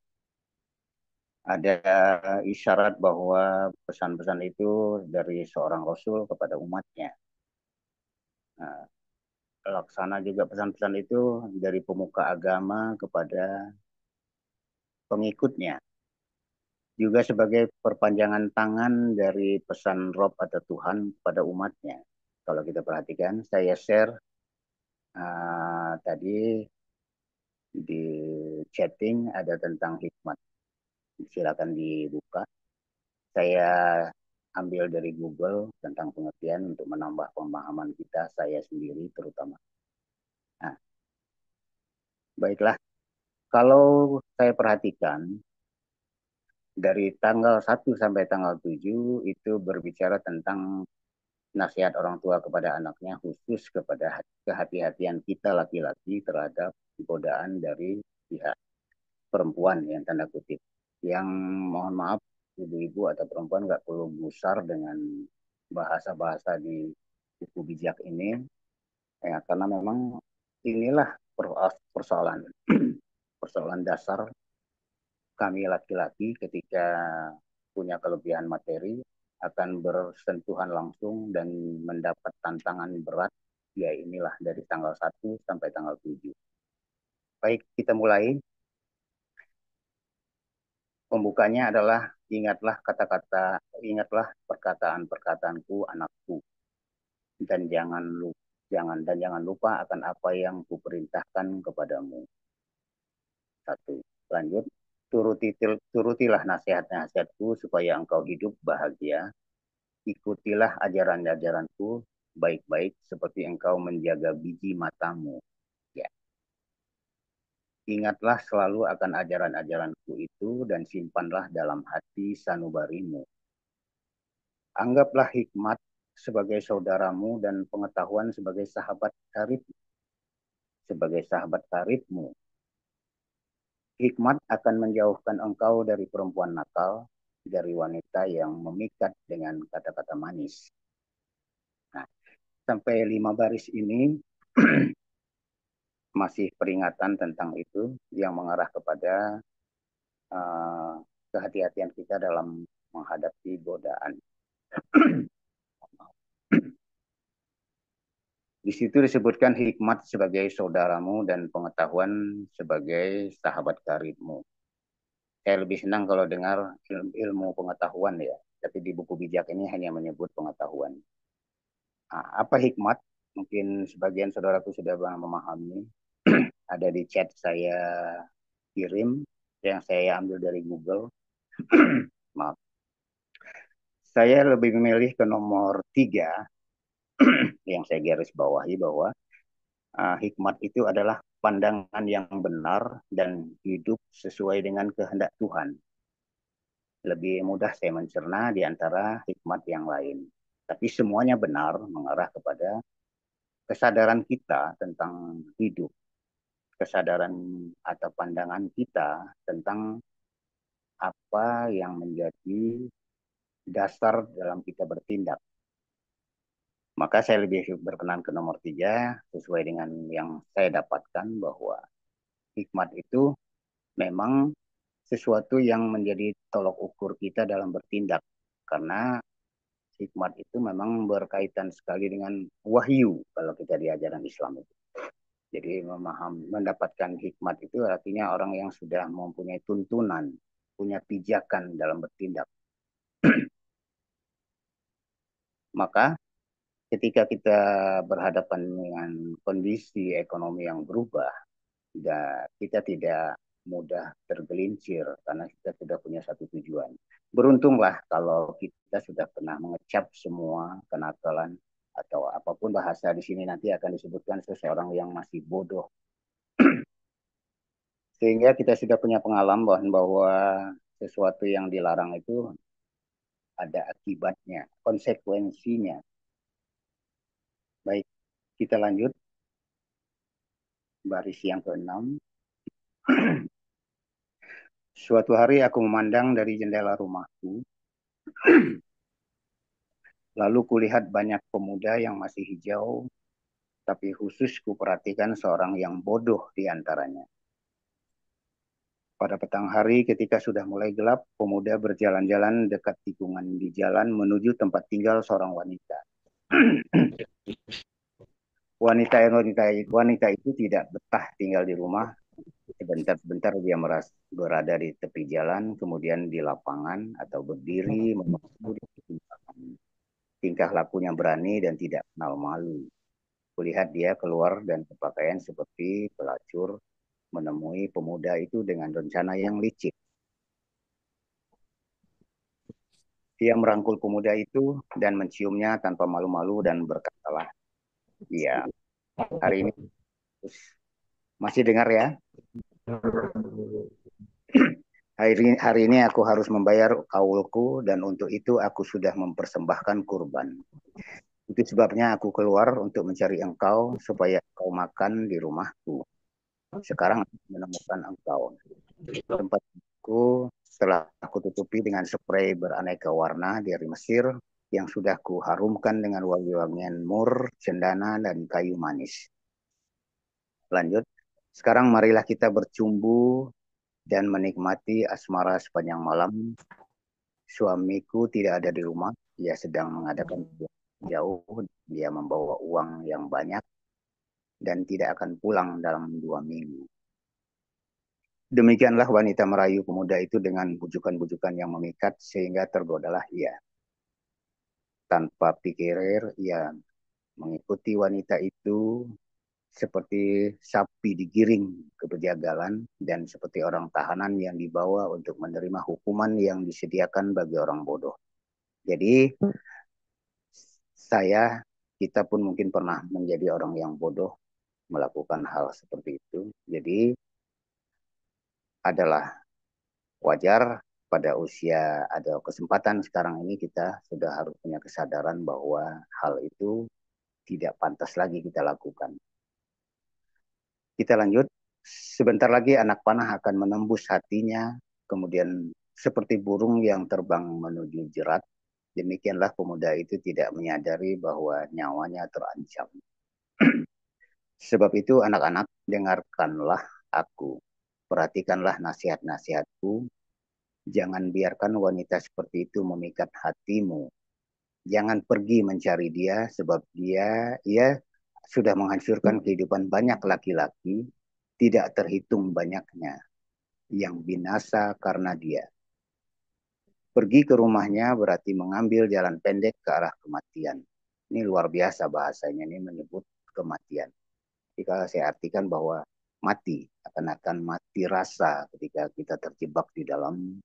Ada isyarat bahwa pesan-pesan itu dari seorang Rasul kepada umatnya. Nah, laksana juga pesan-pesan itu dari pemuka agama kepada pengikutnya. Juga sebagai perpanjangan tangan dari pesan Rob atau Tuhan kepada umatnya. Kalau kita perhatikan, saya share tadi di chatting ada tentang hikmat. Silakan dibuka. Saya ambil dari Google tentang pengertian untuk menambah pemahaman kita, saya sendiri terutama. Nah, baiklah. Kalau saya perhatikan, dari tanggal 1 sampai tanggal 7 itu berbicara tentang nasihat orang tua kepada anaknya, khusus kepada kehati-hatian kita laki-laki terhadap godaan dari pihak perempuan yang tanda kutip. Yang mohon maaf ibu-ibu atau perempuan nggak perlu gusar dengan bahasa-bahasa di buku bijak ini, ya, karena memang inilah persoalan persoalan dasar kami laki-laki ketika punya kelebihan materi akan bersentuhan langsung dan mendapat tantangan berat, ya inilah dari tanggal 1 sampai tanggal 7. Baik, kita mulai. Pembukanya adalah ingatlah perkataan-perkataanku anakku, dan jangan lupa akan apa yang kuperintahkan kepadamu. 1. Lanjut. Turutilah nasihat-nasihatku supaya engkau hidup bahagia. Ikutilah ajaran-ajaranku baik-baik seperti engkau menjaga biji matamu. Ya. Ingatlah selalu akan ajaran-ajaranku itu dan simpanlah dalam hati sanubarimu. Anggaplah hikmat sebagai saudaramu dan pengetahuan sebagai sahabat karibmu. Hikmat akan menjauhkan engkau dari perempuan nakal, dari wanita yang memikat dengan kata-kata manis. Nah, sampai 5 baris ini masih peringatan tentang itu yang mengarah kepada kehati-hatian kita dalam menghadapi godaan. Di situ disebutkan hikmat sebagai saudaramu dan pengetahuan sebagai sahabat karibmu. Saya lebih senang kalau dengar ilmu pengetahuan ya, tapi di buku bijak ini hanya menyebut pengetahuan. Nah, apa hikmat? Mungkin sebagian saudaraku sudah memahami. Ada di chat saya kirim, yang saya ambil dari Google. Maaf. Saya lebih memilih ke nomor 3, yang saya garis bawahi bahwa hikmat itu adalah pandangan yang benar dan hidup sesuai dengan kehendak Tuhan. Lebih mudah saya mencerna di antara hikmat yang lain. Tapi semuanya benar mengarah kepada kesadaran kita tentang hidup. Kesadaran atau pandangan kita tentang apa yang menjadi dasar dalam kita bertindak. Maka saya lebih berkenan ke nomor 3 sesuai dengan yang saya dapatkan bahwa hikmat itu memang sesuatu yang menjadi tolok ukur kita dalam bertindak. Karena hikmat itu memang berkaitan sekali dengan wahyu kalau kita di ajaran Islam itu. Jadi mendapatkan hikmat itu artinya orang yang sudah mempunyai tuntunan, punya pijakan dalam bertindak. Maka ketika kita berhadapan dengan kondisi ekonomi yang berubah, kita tidak mudah tergelincir karena kita sudah punya satu tujuan. Beruntunglah kalau kita sudah pernah mengecap semua kenakalan atau apapun bahasa di sini nanti akan disebutkan seseorang yang masih bodoh. Sehingga kita sudah punya pengalaman bahwa sesuatu yang dilarang itu ada akibatnya, konsekuensinya. Baik, kita lanjut. Baris yang ke-6. Suatu hari aku memandang dari jendela rumahku. Lalu kulihat banyak pemuda yang masih hijau, tapi khusus kuperhatikan seorang yang bodoh di antaranya. Pada petang hari ketika sudah mulai gelap, pemuda berjalan-jalan dekat tikungan di jalan menuju tempat tinggal seorang wanita. Wanita itu tidak betah tinggal di rumah. Sebentar-sebentar dia berada di tepi jalan, kemudian di lapangan atau berdiri menunggu di persimpangan. Tingkah lakunya berani dan tidak kenal malu. Kulihat dia keluar dan berpakaian seperti pelacur menemui pemuda itu dengan rencana yang licik. Dia merangkul pemuda itu dan menciumnya tanpa malu-malu dan berkatalah, "Ya, hari ini masih dengar ya? Hari ini aku harus membayar kaulku dan untuk itu aku sudah mempersembahkan kurban. Itu sebabnya aku keluar untuk mencari engkau supaya engkau makan di rumahku. Sekarang aku menemukan engkau. Tempatku telah aku tutupi dengan spray beraneka warna dari Mesir yang sudah kuharumkan dengan wangi-wangian mur, cendana, dan kayu manis. Lanjut. Sekarang marilah kita bercumbu dan menikmati asmara sepanjang malam. Suamiku tidak ada di rumah, ia sedang mengadakan jauh, dia membawa uang yang banyak dan tidak akan pulang dalam 2 minggu. Demikianlah wanita merayu pemuda itu dengan bujukan-bujukan yang memikat sehingga tergodalah ia. Tanpa pikir, ia mengikuti wanita itu seperti sapi digiring ke pejagalan dan seperti orang tahanan yang dibawa untuk menerima hukuman yang disediakan bagi orang bodoh. Jadi kita pun mungkin pernah menjadi orang yang bodoh melakukan hal seperti itu. Jadi adalah wajar pada usia ada kesempatan sekarang ini kita sudah harus punya kesadaran bahwa hal itu tidak pantas lagi kita lakukan. Kita lanjut. Sebentar lagi anak panah akan menembus hatinya, kemudian seperti burung yang terbang menuju jerat, demikianlah pemuda itu tidak menyadari bahwa nyawanya terancam. Sebab itu anak-anak, dengarkanlah aku, perhatikanlah nasihat-nasihatku, jangan biarkan wanita seperti itu memikat hatimu. Jangan pergi mencari dia, sebab ia sudah menghancurkan kehidupan banyak laki-laki, tidak terhitung banyaknya, yang binasa karena dia. Pergi ke rumahnya berarti mengambil jalan pendek ke arah kematian. Ini luar biasa bahasanya, ini menyebut kematian. Jika saya artikan bahwa mati, akan mati rasa ketika kita terjebak di dalam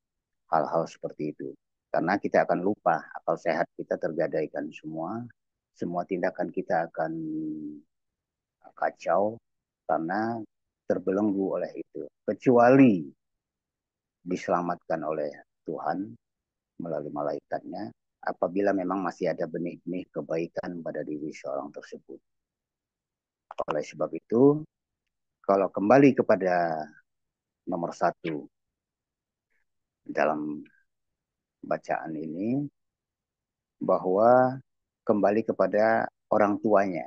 hal-hal seperti itu. Karena kita akan lupa, akal sehat kita tergadaikan semua tindakan kita akan kacau karena terbelenggu oleh itu. Kecuali diselamatkan oleh Tuhan melalui malaikatnya, apabila memang masih ada benih-benih kebaikan pada diri seorang tersebut. Oleh sebab itu, kalau kembali kepada nomor 1 dalam bacaan ini, bahwa kembali kepada orang tuanya,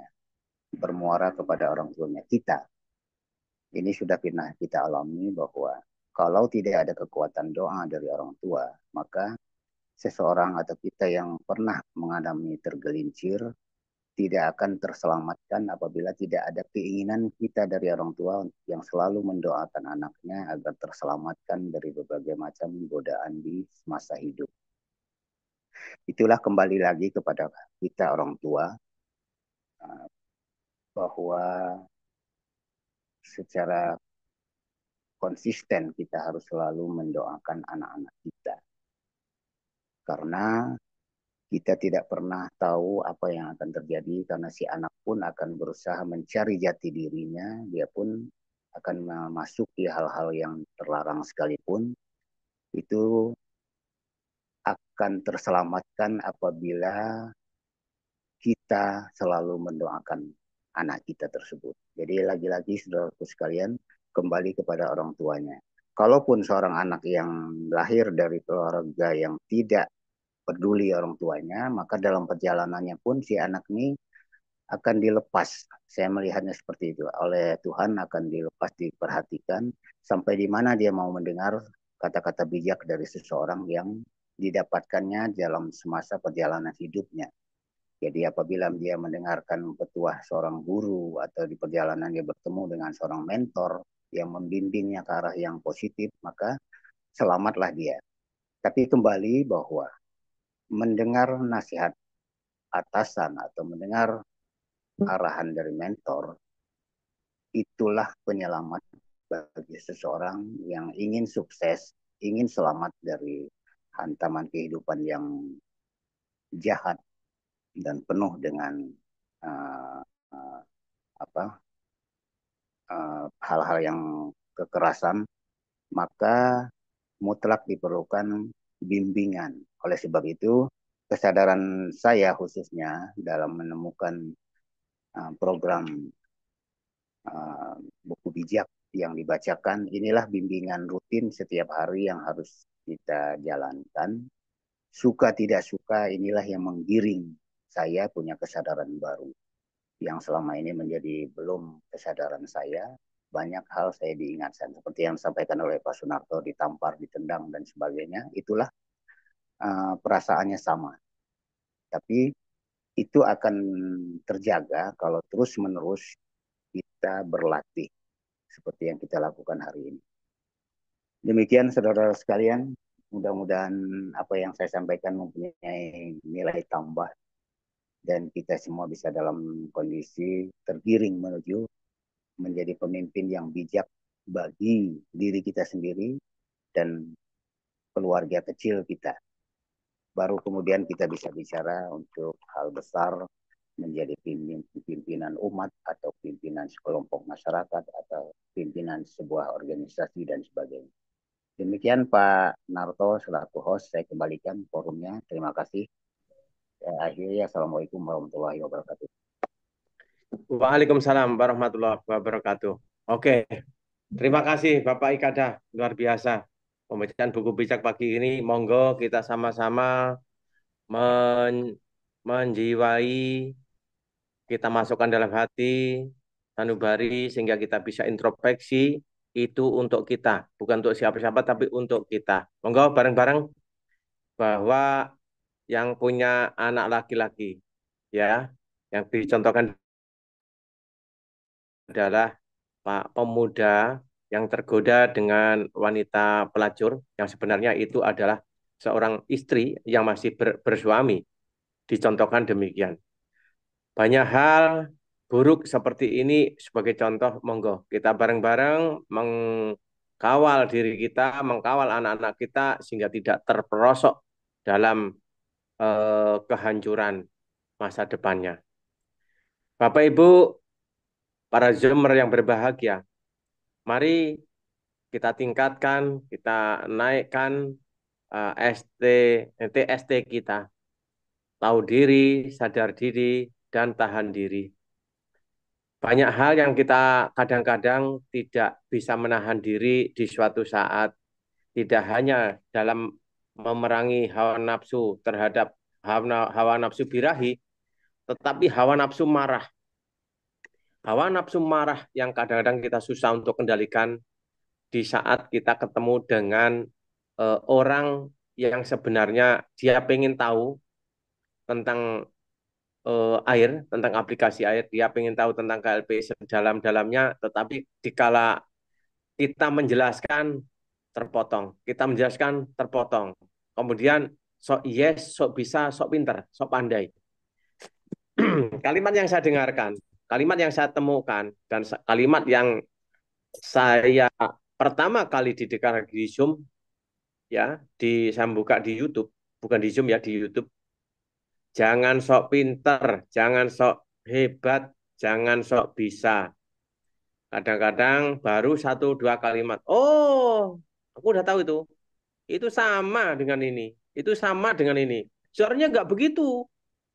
bermuara kepada orang tuanya kita. Ini sudah pernah kita alami bahwa kalau tidak ada kekuatan doa dari orang tua, maka seseorang atau kita yang pernah mengalami tergelincir tidak akan terselamatkan apabila tidak ada keinginan kita dari orang tua yang selalu mendoakan anaknya agar terselamatkan dari berbagai macam godaan di masa hidup. Itulah kembali lagi kepada kita orang tua, bahwa secara konsisten kita harus selalu mendoakan anak-anak kita. Karena kita tidak pernah tahu apa yang akan terjadi, karena si anak pun akan berusaha mencari jati dirinya, dia pun akan memasuki hal-hal yang terlarang sekalipun, itu akan terselamatkan apabila kita selalu mendoakan anak kita tersebut. Jadi lagi-lagi saudaraku sekalian, kembali kepada orang tuanya. Kalaupun seorang anak yang lahir dari keluarga yang tidak peduli orang tuanya, maka dalam perjalanannya pun si anak ini akan dilepas. Saya melihatnya seperti itu. Oleh Tuhan akan dilepas, diperhatikan, sampai di mana dia mau mendengar kata-kata bijak dari seseorang yang didapatkannya dalam semasa perjalanan hidupnya. Jadi apabila dia mendengarkan petuah seorang guru atau di perjalanan dia bertemu dengan seorang mentor yang membimbingnya ke arah yang positif, maka selamatlah dia. Tapi kembali bahwa mendengar nasihat atasan atau mendengar arahan dari mentor, itulah penyelamat bagi seseorang yang ingin sukses, ingin selamat dari hantaman kehidupan yang jahat dan penuh dengan hal-hal yang kekerasan, maka mutlak diperlukan bimbingan. Oleh sebab itu, kesadaran saya khususnya dalam menemukan program buku bijak yang dibacakan, inilah bimbingan rutin setiap hari yang harus kita jalankan. Suka tidak suka inilah yang menggiring saya punya kesadaran baru. Yang selama ini menjadi belum kesadaran saya. Banyak hal saya diingatkan. Seperti yang disampaikan oleh Pak Sunarto, ditampar, ditendang, dan sebagainya. Itulah perasaannya sama. Tapi itu akan terjaga kalau terus-menerus kita berlatih. Seperti yang kita lakukan hari ini. Demikian saudara sekalian, mudah-mudahan apa yang saya sampaikan mempunyai nilai tambah dan kita semua bisa dalam kondisi tergiring menuju menjadi pemimpin yang bijak bagi diri kita sendiri dan keluarga kecil kita. Baru kemudian kita bisa bicara untuk hal besar menjadi pimpinan umat atau pimpinan sekelompok masyarakat atau pimpinan sebuah organisasi dan sebagainya. Demikian Pak Narto selaku host, saya kembalikan forumnya. Terima kasih. Akhirnya, Assalamualaikum warahmatullahi wabarakatuh. Waalaikumsalam warahmatullahi wabarakatuh. Oke, terima kasih Bapak Ikada, luar biasa. Pembacaan buku bijak pagi ini, monggo kita sama-sama menjiwai, kita masukkan dalam hati, sanubari, sehingga kita bisa introspeksi. Itu untuk kita, bukan untuk siapa-siapa, tapi untuk kita. Monggo bareng-bareng bahwa yang punya anak laki-laki, ya, yang dicontohkan adalah Pak pemuda yang tergoda dengan wanita pelacur, yang sebenarnya itu adalah seorang istri yang masih bersuami. Dicontohkan demikian. Banyak hal buruk seperti ini sebagai contoh, monggo kita bareng-bareng mengkawal diri kita, mengkawal anak-anak kita sehingga tidak terperosok dalam kehancuran masa depannya. Bapak Ibu, para Zoomer yang berbahagia, mari kita tingkatkan, kita naikkan TST kita. Tahu diri, sadar diri, dan tahan diri. Banyak hal yang kita kadang-kadang tidak bisa menahan diri di suatu saat. Tidak hanya dalam memerangi hawa nafsu terhadap hawa nafsu birahi, tetapi hawa nafsu marah. Hawa nafsu marah yang kadang-kadang kita susah untuk kendalikan di saat kita ketemu dengan orang yang sebenarnya dia pengen tahu tentang air, tentang aplikasi air, dia pengen tahu tentang KLP sedalam-dalamnya, tetapi dikala kita menjelaskan terpotong, kemudian sok yes, sok bisa, sok pinter, sok pandai. Kalimat yang saya dengarkan, kalimat yang saya temukan, dan kalimat yang saya pertama kali didengar di Zoom, ya, saya buka di YouTube, bukan di Zoom ya, di YouTube. Jangan sok pinter, jangan sok hebat, jangan sok bisa. Kadang-kadang baru 1-2 kalimat. Oh, aku udah tahu itu. Itu sama dengan ini. Itu sama dengan ini. Sebenarnya nggak begitu.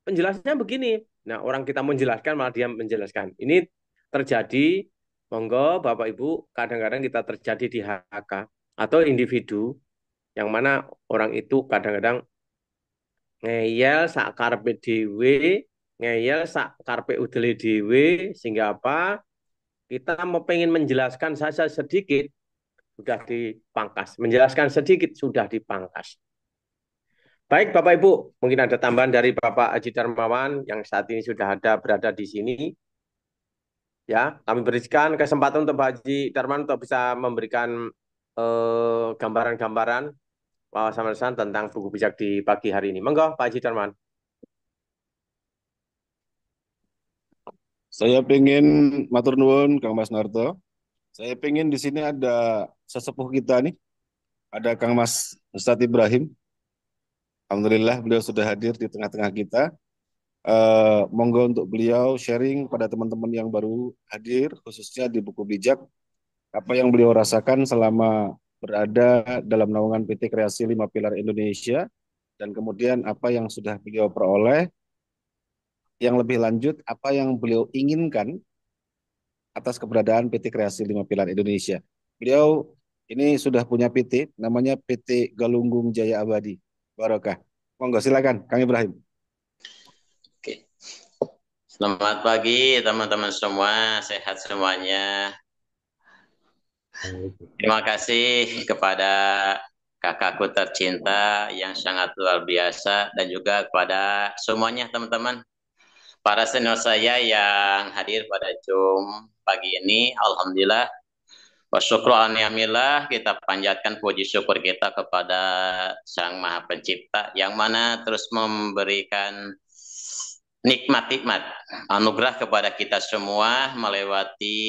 Penjelasannya begini. Nah, orang kita menjelaskan malah dia menjelaskan. Ini terjadi, monggo Bapak Ibu, kadang-kadang kita terjadi di HK atau individu yang mana orang itu kadang-kadang ngeyel sak karepe dhewe, ngeyel sak karepe udele dhewe, sehingga apa? Kita mau pengen menjelaskan saja sedikit sudah dipangkas, menjelaskan sedikit sudah dipangkas. Baik Bapak Ibu, mungkin ada tambahan dari Bapak Haji Darmawan yang saat ini sudah berada di sini. Ya, kami berikan kesempatan untuk Pak Haji Darmawan untuk bisa memberikan gambaran-gambaran wawasan tentang buku bijak di pagi hari ini. Monggo Pak Haji Darman. Saya pengen matur nuwun Kang Mas Narto. Saya pengen di sini ada sesepuh kita nih. Ada Kang Mas Ustadz Ibrahim. Alhamdulillah beliau sudah hadir di tengah-tengah kita. Monggo untuk beliau sharing pada teman-teman yang baru hadir, khususnya di buku bijak, apa yang beliau rasakan selama berada dalam naungan PT Kreasi 5 Pilar Indonesia, dan kemudian apa yang sudah beliau peroleh, yang lebih lanjut apa yang beliau inginkan atas keberadaan PT Kreasi 5 Pilar Indonesia. Beliau Ini sudah punya PT, namanya PT Galunggung Jaya Abadi. Barokah. Monggo silakan, Kang Ibrahim. Oke. Selamat pagi teman-teman semua, sehat semuanya. Terima kasih kepada kakakku tercinta yang sangat luar biasa dan juga kepada semuanya teman-teman. Para senior saya yang hadir pada Zoom pagi ini, alhamdulillah. Wasyukru an'amillah, kita panjatkan puji syukur kita kepada Sang Maha Pencipta yang mana terus memberikan nikmat-nikmat anugerah kepada kita semua melewati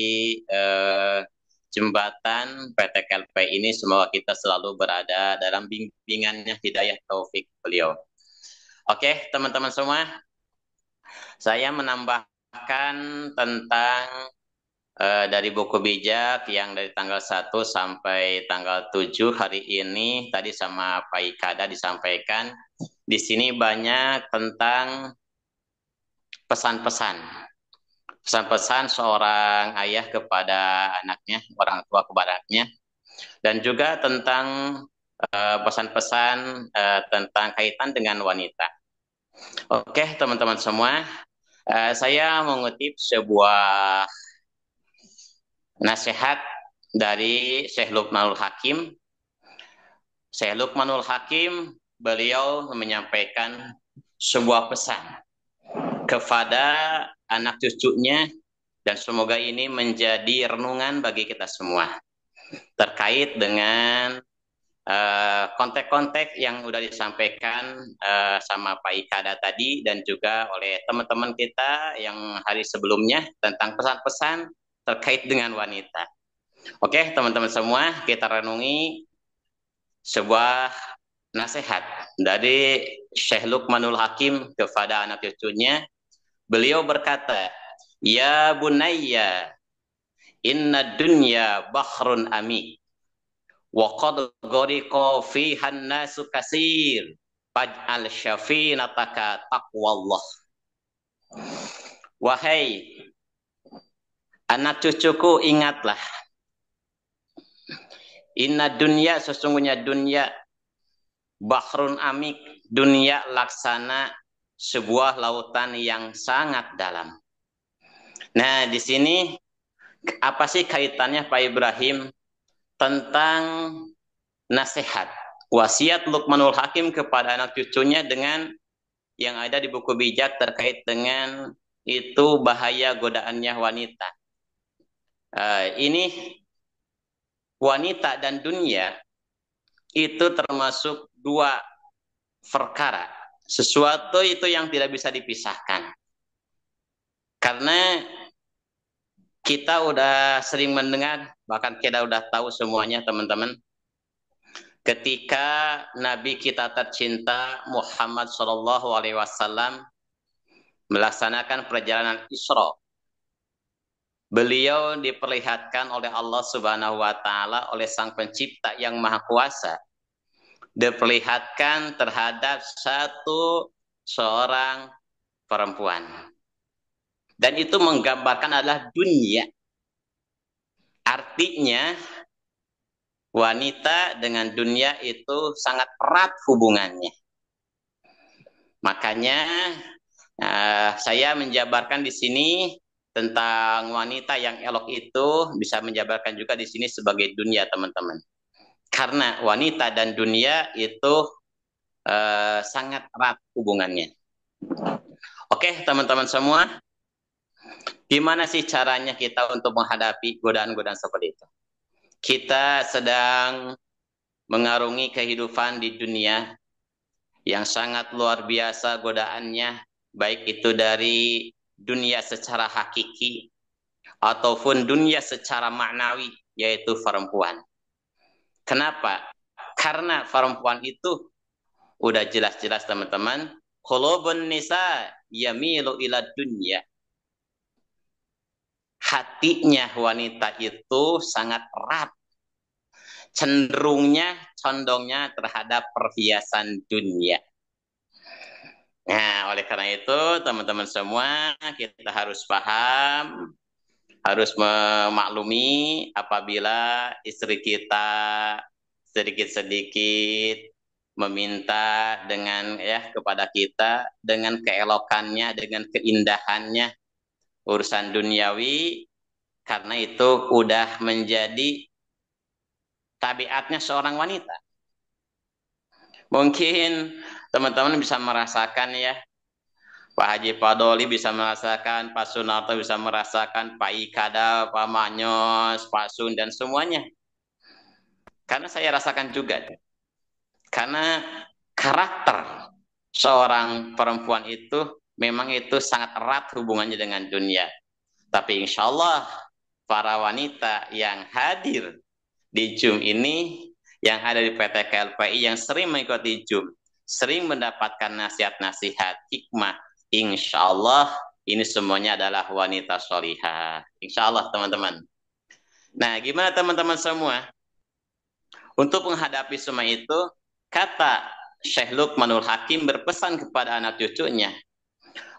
jembatan PTKLP ini. Semoga kita selalu berada dalam bimbingannya, hidayah taufik beliau. Oke, teman-teman semua, saya menambahkan tentang dari buku bijak yang dari tanggal 1 sampai tanggal 7 hari ini tadi sama Pak Ikada disampaikan. Di sini banyak tentang pesan-pesan. Pesan-pesan seorang ayah kepada anaknya, orang tua kepada anaknya. Dan juga tentang pesan-pesan tentang kaitan dengan wanita. Oke, teman-teman semua, saya mengutip sebuah nasihat dari Syekh Luqmanul Hakim. Syekh Luqmanul Hakim, beliau menyampaikan sebuah pesan kepada anak cucunya, dan semoga ini menjadi renungan bagi kita semua terkait dengan kontek-kontek yang sudah disampaikan sama Pak Ikada tadi dan juga oleh teman-teman kita yang hari sebelumnya tentang pesan-pesan terkait dengan wanita. Oke, teman-teman semua, kita renungi sebuah nasihat dari Syekh Luqmanul Hakim kepada anak cucunya. Beliau berkata, "Ya bunayya, inna dunya bahrun amik, wa qad ghariqa fiha an-nasu katsir, faj'al syafinataka taqwallah." Wahai anak cucuku, ingatlah, inna dunya, sesungguhnya dunya, bahrun amik, dunia laksana sebuah lautan yang sangat dalam. Nah, di sini apa sih kaitannya Pak Ibrahim tentang nasihat, wasiat Luqmanul Hakim kepada anak cucunya dengan yang ada di buku bijak terkait dengan itu bahaya godaannya wanita. Ini wanita dan dunia itu termasuk dua perkara, sesuatu itu yang tidak bisa dipisahkan. Karena kita udah sering mendengar, bahkan kita udah tahu semuanya teman-teman, ketika Nabi kita tercinta Muhammad SAW melaksanakan perjalanan Isra, beliau diperlihatkan oleh Allah Subhanahu wa Ta'ala, oleh Sang Pencipta yang Maha Kuasa, diperlihatkan terhadap seorang perempuan. Dan itu menggambarkan adalah dunia. Artinya wanita dengan dunia itu sangat erat hubungannya. Makanya saya menjabarkan di sini tentang wanita yang elok itu bisa menjabarkan juga di sini sebagai dunia, teman-teman. Karena wanita dan dunia itu sangat erat hubungannya. Oke, teman-teman semua, gimana sih caranya kita untuk menghadapi godaan-godaan seperti itu? Kita sedang mengarungi kehidupan di dunia yang sangat luar biasa godaannya, baik itu dari dunia secara hakiki ataupun dunia secara maknawi, yaitu perempuan. Kenapa? Karena perempuan itu udah jelas-jelas teman-teman, qulubun nisa yamilu ila dunya. Hatinya wanita itu sangat erat, condongnya terhadap perhiasan dunia. Nah, oleh karena itu teman-teman semua, kita harus paham harus memaklumi apabila istri kita sedikit-sedikit meminta dengan kepada kita dengan keelokannya, dengan keindahannya, urusan duniawi, karena itu udah menjadi tabiatnya seorang wanita. Mungkin teman-teman bisa merasakan ya, Pak Haji Padoli bisa merasakan, Pak Sunarto bisa merasakan, Pak Ikada, Pak Manyos, Pak Sun, dan semuanya. Karena saya rasakan juga. Karena karakter seorang perempuan itu memang itu sangat erat hubungannya dengan dunia. Tapi insya Allah para wanita yang hadir di Zoom ini, yang ada di PT KLPI, yang sering mengikuti Zoom, sering mendapatkan nasihat-nasihat, hikmah, insya Allah ini semuanya adalah wanita sholihah. Insya Allah teman-teman. Nah, gimana teman-teman semua? Untuk menghadapi semua itu, kata Syekh Luqmanul Hakim berpesan kepada anak cucunya,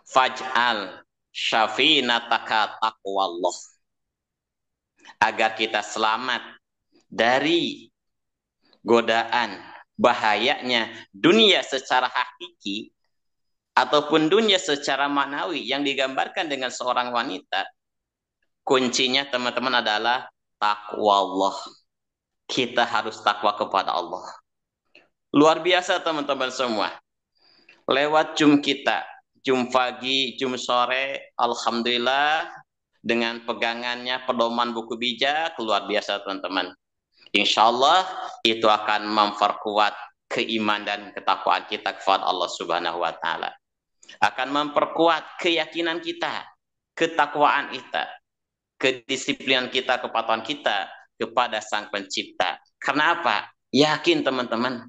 faj'al syafinataka taqwallah, agar kita selamat dari godaan bahayanya dunia secara hakiki ataupun dunia secara manawi yang digambarkan dengan seorang wanita. Kuncinya teman-teman adalah taqwallah. Kita harus takwa kepada Allah. Luar biasa teman-teman semua. Lewat Zoom kita, Zoom pagi, Zoom sore, alhamdulillah dengan pegangannya pedoman buku bijak, luar biasa teman-teman. Insya Allah itu akan memperkuat keimanan dan ketakwaan kita kepada Allah Subhanahu wa Ta'ala. Akan memperkuat keyakinan kita, ketakwaan kita, kedisiplinan kita, kepatuhan kita kepada Sang Pencipta. Karena apa? Yakin teman-teman,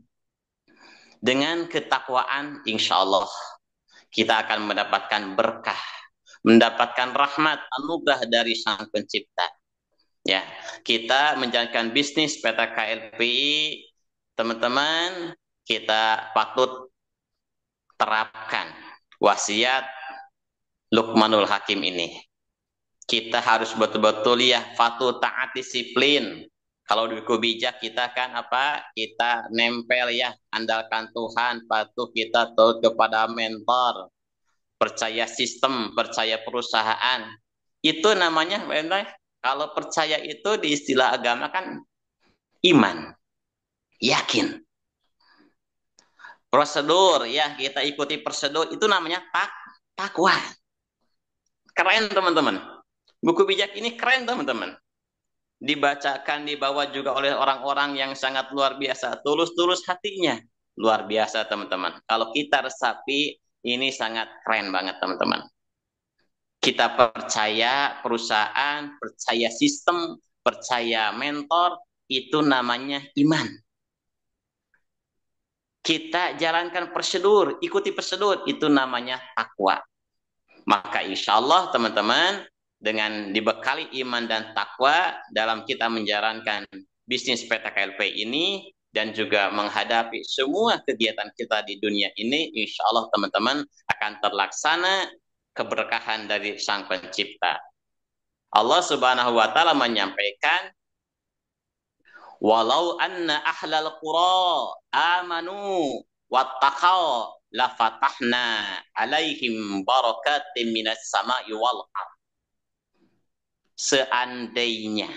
dengan ketakwaan insya Allah kita akan mendapatkan berkah, mendapatkan rahmat, anugerah dari Sang Pencipta. Ya, kita menjalankan bisnis PT KLPI, teman-teman, kita patut terapkan wasiat Luqmanul Hakim ini. Kita harus betul-betul ya patuh taat disiplin. Kalau di buku bijak kita kan apa? Kita nempel ya, andalkan Tuhan, patuh kita taat kepada mentor, percaya sistem, percaya perusahaan. Itu namanya kalau percaya itu di istilah agama kan iman, yakin. Prosedur ya, kita ikuti prosedur, itu namanya takwa. Keren teman-teman. Buku bijak ini keren teman-teman. Dibacakan, dibawa juga oleh orang-orang yang sangat luar biasa, tulus-tulus hatinya. Luar biasa teman-teman. Kalau kita resapi, ini sangat keren banget teman-teman. Kita percaya perusahaan, percaya sistem, percaya mentor, itu namanya iman. Kita jalankan prosedur, ikuti prosedur, itu namanya takwa. Maka insya Allah teman-teman, dengan dibekali iman dan takwa dalam kita menjalankan bisnis PT KLPI ini dan juga menghadapi semua kegiatan kita di dunia ini, insya Allah teman-teman akan terlaksana keberkahan dari Sang Pencipta. Allah Subhanahu wa Ta'ala menyampaikan, walau anna ahlal qura amanu wattaqau la fatahna alaihim barakatim minas sama'i wal ardh. Seandainya,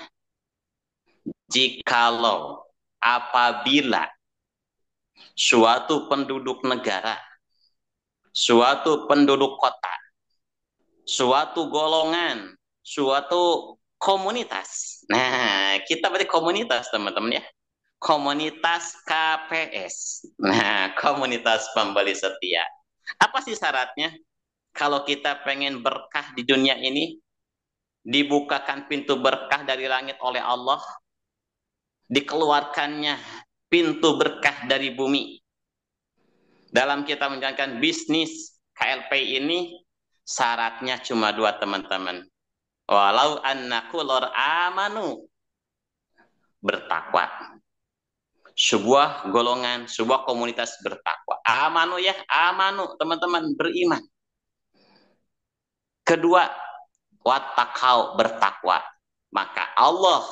jikalau, apabila suatu penduduk negara, suatu penduduk kota, suatu golongan, suatu komunitas. Nah, kita berarti komunitas teman-teman ya. Komunitas KPS. Nah, komunitas pembeli setia. Apa sih syaratnya? Kalau kita pengen berkah di dunia ini, dibukakan pintu berkah dari langit oleh Allah, dikeluarkannya pintu berkah dari bumi. Dalam kita menjalankan bisnis KLPI ini, syaratnya cuma dua teman-teman. Walau annakulor amanu, bertakwa. Sebuah golongan, sebuah komunitas bertakwa. Amanu ya, amanu teman-teman, beriman. Kedua, wattaqau, bertakwa. Maka Allah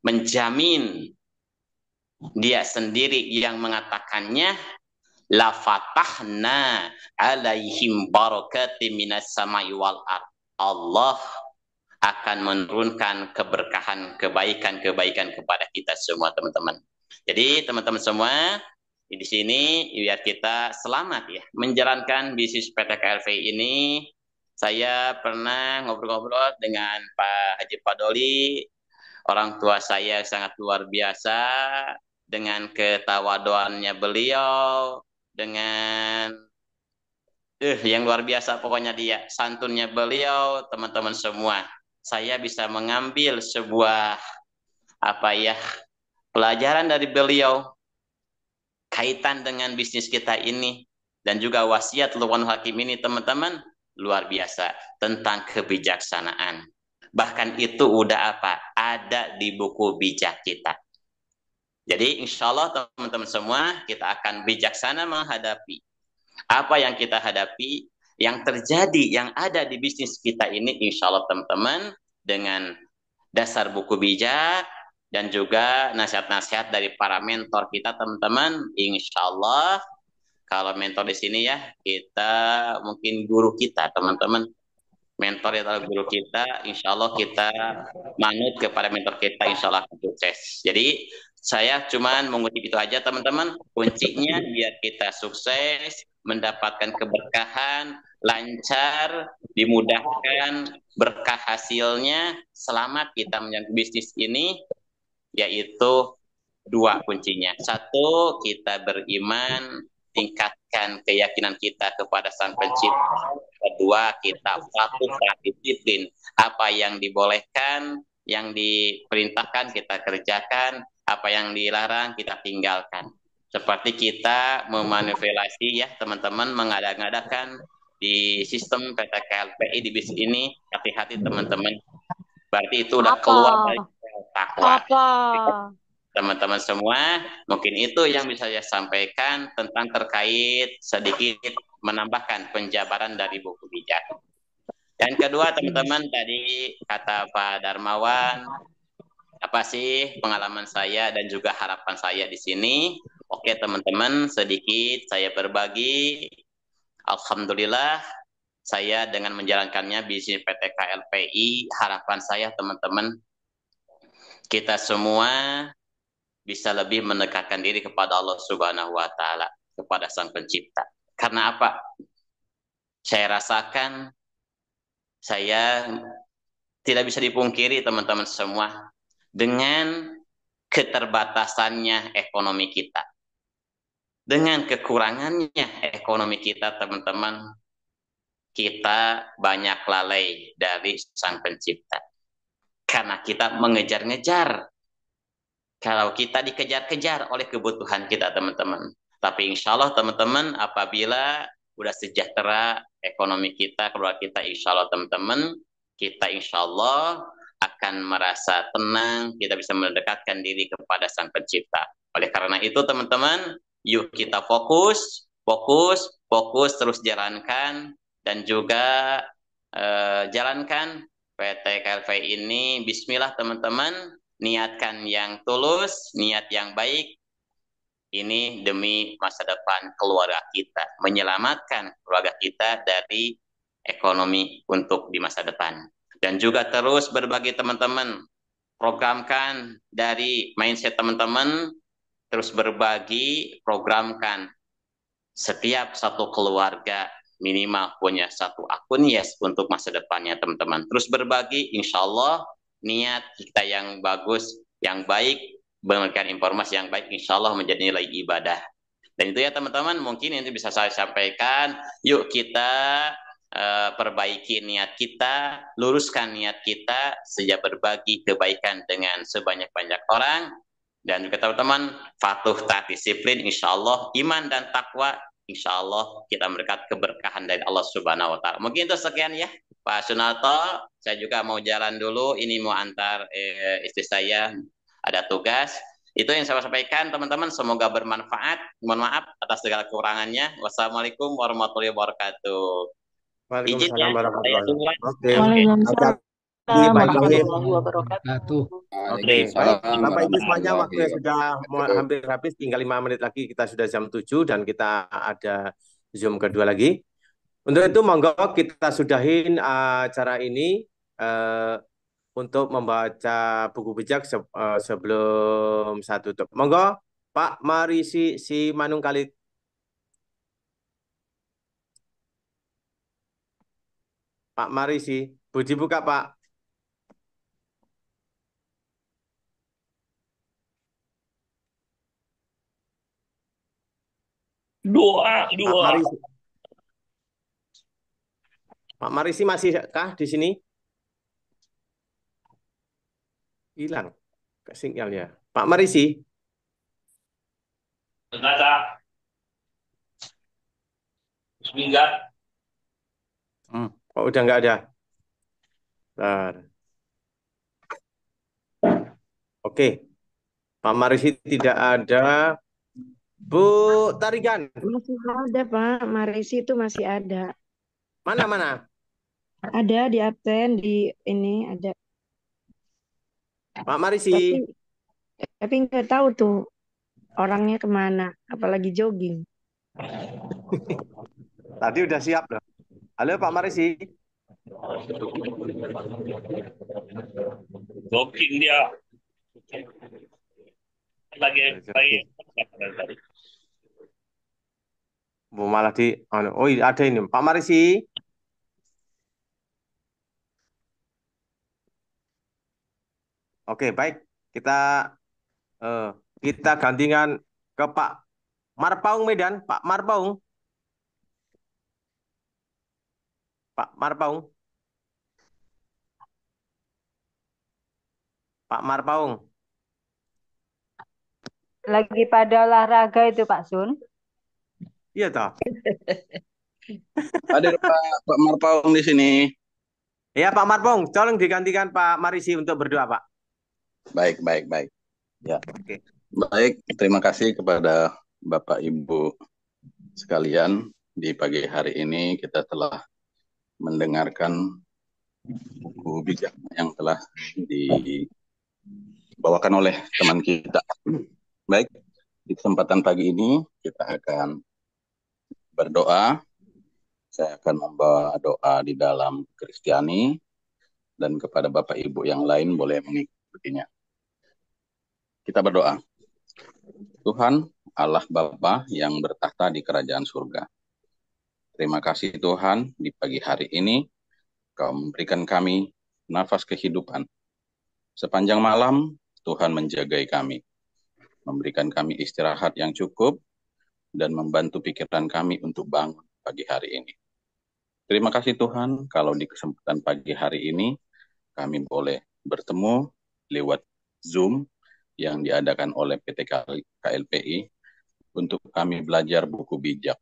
menjamin, dia sendiri yang mengatakannya, la fatahna alaihim barakati minas samai wal ard. Allah akan menurunkan keberkahan, kebaikan-kebaikan kepada kita semua, teman-teman. Jadi teman-teman semua di sini biar kita selamat ya menjalankan bisnis PT KLV ini. Saya pernah ngobrol-ngobrol dengan Pak Haji Padoli, orang tua saya sangat luar biasa, dengan ketawaduannya beliau, dengan yang luar biasa pokoknya dia, santunnya beliau, teman-teman semua. Saya bisa mengambil sebuah pelajaran dari beliau kaitan dengan bisnis kita ini, dan juga wasiat Luqmanul Hakim ini, teman-teman, luar biasa tentang kebijaksanaan. Bahkan itu udah ada di buku bijak kita. Jadi insya Allah teman-teman semua kita akan bijaksana menghadapi apa yang kita hadapi, yang terjadi, yang ada di bisnis kita ini, insya Allah teman-teman, dengan dasar buku bijak dan juga nasihat-nasihat dari para mentor kita, teman-teman. Insya Allah, kalau mentor di sini ya, kita mungkin guru kita, teman-teman. Mentor adalah guru kita, insya Allah kita manut kepada mentor kita, insya Allah akan sukses. Jadi saya cuma mengutip itu aja, teman-teman. Kuncinya biar kita sukses, mendapatkan keberkahan, lancar, dimudahkan, berkah hasilnya, selamat kita menjalankan bisnis ini, yaitu dua kuncinya. Satu, kita beriman, tingkatkan keyakinan kita kepada Sang Pencipta. Kedua, kita patuh disiplin. Apa yang dibolehkan, yang diperintahkan kita kerjakan, apa yang dilarang kita tinggalkan. Seperti kita memanipulasi ya teman-teman, mengada-ngadakan di sistem PT KLPI di bis ini, hati-hati teman-teman. Berarti itu udah keluar dari takwa. Teman-teman semua, mungkin itu yang bisa saya sampaikan tentang terkait sedikit menambahkan penjabaran dari buku bijak. Dan kedua teman-teman, tadi kata Pak Darmawan, apa sih pengalaman saya dan juga harapan saya di sini? Oke teman-teman, sedikit saya berbagi. Alhamdulillah, saya dengan menjalankannya bisnis PT KLPI, harapan saya teman-teman, kita semua bisa lebih mendekatkan diri kepada Allah Subhanahu wa Ta'ala, kepada Sang Pencipta. Karena apa? Saya rasakan, saya tidak bisa dipungkiri teman-teman semua, dengan keterbatasannya ekonomi kita, dengan kekurangannya ekonomi kita, teman-teman, kita banyak lalai dari Sang Pencipta. Karena kita mengejar-ngejar. Kalau kita dikejar-kejar oleh kebutuhan kita, teman-teman. Tapi insya Allah, teman-teman, apabila udah sejahtera ekonomi kita, keluarga kita, insya Allah, teman-teman, kita insya Allah akan merasa tenang, kita bisa mendekatkan diri kepada Sang Pencipta. Oleh karena itu, teman-teman, yuk kita fokus, terus jalankan, dan juga jalankan PT KLV ini. Bismillah teman-teman, niatkan yang tulus, niat yang baik, ini demi masa depan keluarga kita, menyelamatkan keluarga kita dari ekonomi untuk di masa depan. Dan juga terus berbagi teman-teman, programkan dari mindset teman-teman, terus berbagi, programkan. Setiap satu keluarga minimal punya satu akun Yes untuk masa depannya teman-teman. Terus berbagi, insya Allah niat kita yang bagus, yang baik, memberikan informasi yang baik, insya Allah menjadi nilai ibadah. Dan itu ya teman-teman, mungkin ini bisa saya sampaikan. Yuk kita perbaiki niat kita, luruskan niat kita, sejak berbagi kebaikan dengan sebanyak-banyak orang. Dan juga teman-teman, patuh taat disiplin, insya Allah iman dan takwa, insya Allah kita berkat keberkahan dari Allah Subhanahu wa Ta'ala. Mungkin itu sekian ya Pak Sunarto. Saya juga mau jalan dulu, ini mau antar istri saya, ada tugas. Itu yang saya sampaikan teman-teman, semoga bermanfaat. Mohon maaf atas segala kekurangannya. Wassalamualaikum warahmatullahi wabarakatuh. Izin Waalaikumsalam ya, saya warahmatullahi duluan. wabarakatuh. Oke. Waalaikumsalam Baik lagi. warahmatullahi wabarakatuh. Oke, baik. Waalaikumsalam Bapak Ibu semuanya, warahmatullahi waktunya sudah wabarakatuh. hampir habis, tinggal 5 menit lagi kita sudah jam 7 dan kita ada Zoom kedua lagi. Untuk itu monggo kita sudahin acara ini untuk membaca buku bijak sebelum saya tutup. Monggo Pak Marisi si Manungkalit. Pak Marisi, Budi buka Pak. Doa. Pak Marisi masih kah di sini? Hilang sinyalnya. Pak Marisi. Enggak ada. Seminggat. Kok udah nggak ada? Bentar. Oke. Pak Marisi tidak ada. Bu Tarigan. Masih ada, Pak. Marisi itu masih ada. Mana? Ada di absen, di ini ada. Pak Marisi. Tapi nggak tahu tuh orangnya kemana, apalagi jogging. Tadi udah siap loh. Halo Pak Marisi. Jogging dia. Lagi. Malah oh ada ini Pak Marisi. Oke, baik. Kita gantikan ke Pak Marpaung Medan, Pak Marpaung. Pak Marpaung. Pak Marpaung. Lagi pada olahraga itu Pak Sun. Iya toh. Hadir Pak Marpaung di sini. Ya Pak Marpaung, tolong digantikan Pak Marisi untuk berdoa Pak. Baik. Ya. Oke. Baik, terima kasih kepada Bapak Ibu sekalian. Di pagi hari ini kita telah mendengarkan buku bijak yang telah dibawakan oleh teman kita. Baik, di kesempatan pagi ini kita akan berdoa. Saya akan membawa doa di dalam Kristiani dan kepada Bapak Ibu yang lain boleh mengikutinya. Kita berdoa. Tuhan Allah Bapa yang bertahta di kerajaan surga. Terima kasih Tuhan, di pagi hari ini Kau memberikan kami nafas kehidupan. Sepanjang malam Tuhan menjagai kami, memberikan kami istirahat yang cukup dan membantu pikiran kami untuk bangun pagi hari ini. Terima kasih Tuhan, kalau di kesempatan pagi hari ini kami boleh bertemu lewat Zoom yang diadakan oleh PT KLPI untuk kami belajar buku bijak.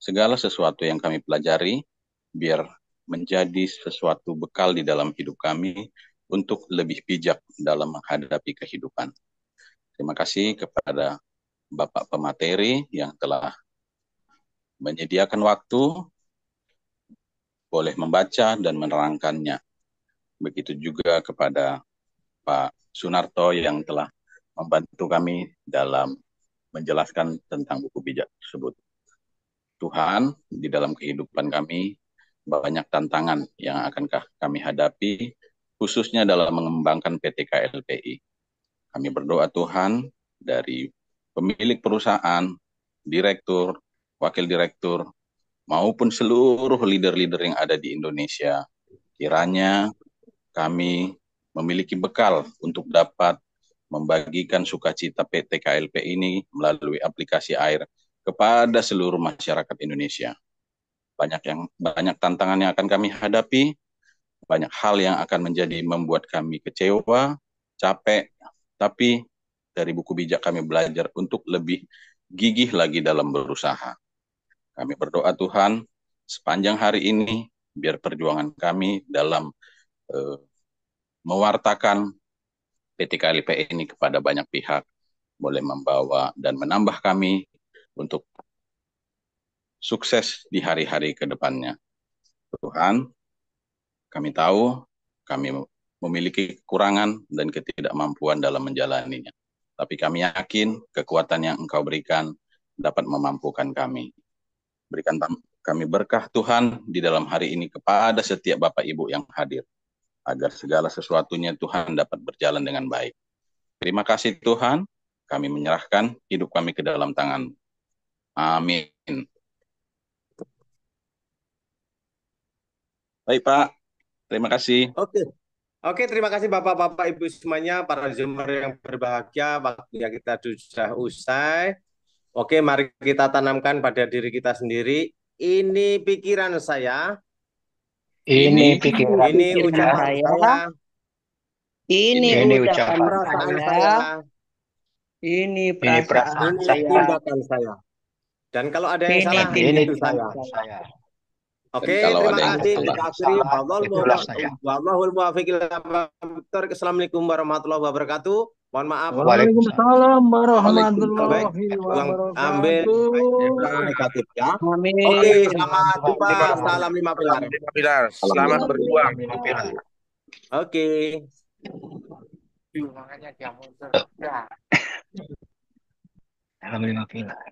Segala sesuatu yang kami pelajari biar menjadi sesuatu bekal di dalam hidup kami untuk lebih bijak dalam menghadapi kehidupan. Terima kasih kepada Bapak pemateri yang telah menyediakan waktu boleh membaca dan menerangkannya. Begitu juga kepada Pak Sunarto yang telah membantu kami dalam menjelaskan tentang buku bijak tersebut. Tuhan, di dalam kehidupan kami banyak tantangan yang akan kami hadapi, khususnya dalam mengembangkan PT KLPI. Kami berdoa Tuhan, dari pemilik perusahaan, direktur, wakil direktur, maupun seluruh leader-leader yang ada di Indonesia, kiranya kami memiliki bekal untuk dapat membagikan sukacita PT KLP ini melalui aplikasi AIR kepada seluruh masyarakat Indonesia. Banyak tantangan yang akan kami hadapi, banyak hal yang akan membuat kami kecewa, capek, tapi dari buku bijak kami belajar untuk lebih gigih lagi dalam berusaha. Kami berdoa Tuhan, sepanjang hari ini, biar perjuangan kami dalam mewartakan PT KLP ini kepada banyak pihak, boleh membawa dan menambah kami untuk sukses di hari-hari ke depannya. Tuhan, kami tahu kami memiliki kekurangan dan ketidakmampuan dalam menjalaninya. Tapi kami yakin kekuatan yang Engkau berikan dapat memampukan kami. Berikan kami berkah Tuhan di dalam hari ini kepada setiap Bapak Ibu yang hadir, agar segala sesuatunya Tuhan dapat berjalan dengan baik. Terima kasih Tuhan, kami menyerahkan hidup kami ke dalam tangan. Amin. Baik Pak, terima kasih. Oke, terima kasih Bapak-Bapak Ibu semuanya, para Zoomer yang berbahagia, waktunya kita sudah usai. Oke, mari kita tanamkan pada diri kita sendiri. Ini pikiran saya. Ini pikiran Ini ucapan saya. Ini ucapan perasaan saya. saya. Ini perasaan perasaan Ini saya. tindakan saya. Dan kalau ada yang salah, ini itu saya. saya. Oke, Dan kalau terima ada yang kasih. salah, Kita akhiri. itulah saya. Wallahul muwaffiq ila aqwamit thoriq. Assalamualaikum warahmatullahi wabarakatuh. Mohon maaf. Waalaikumsalam warahmatullahi Ambil wabarakatuh. negatif ya. Amin. Oke, selamat jumpa. Salam 5 pilar. Selamat berjuang. Oke. Alhamdulillah.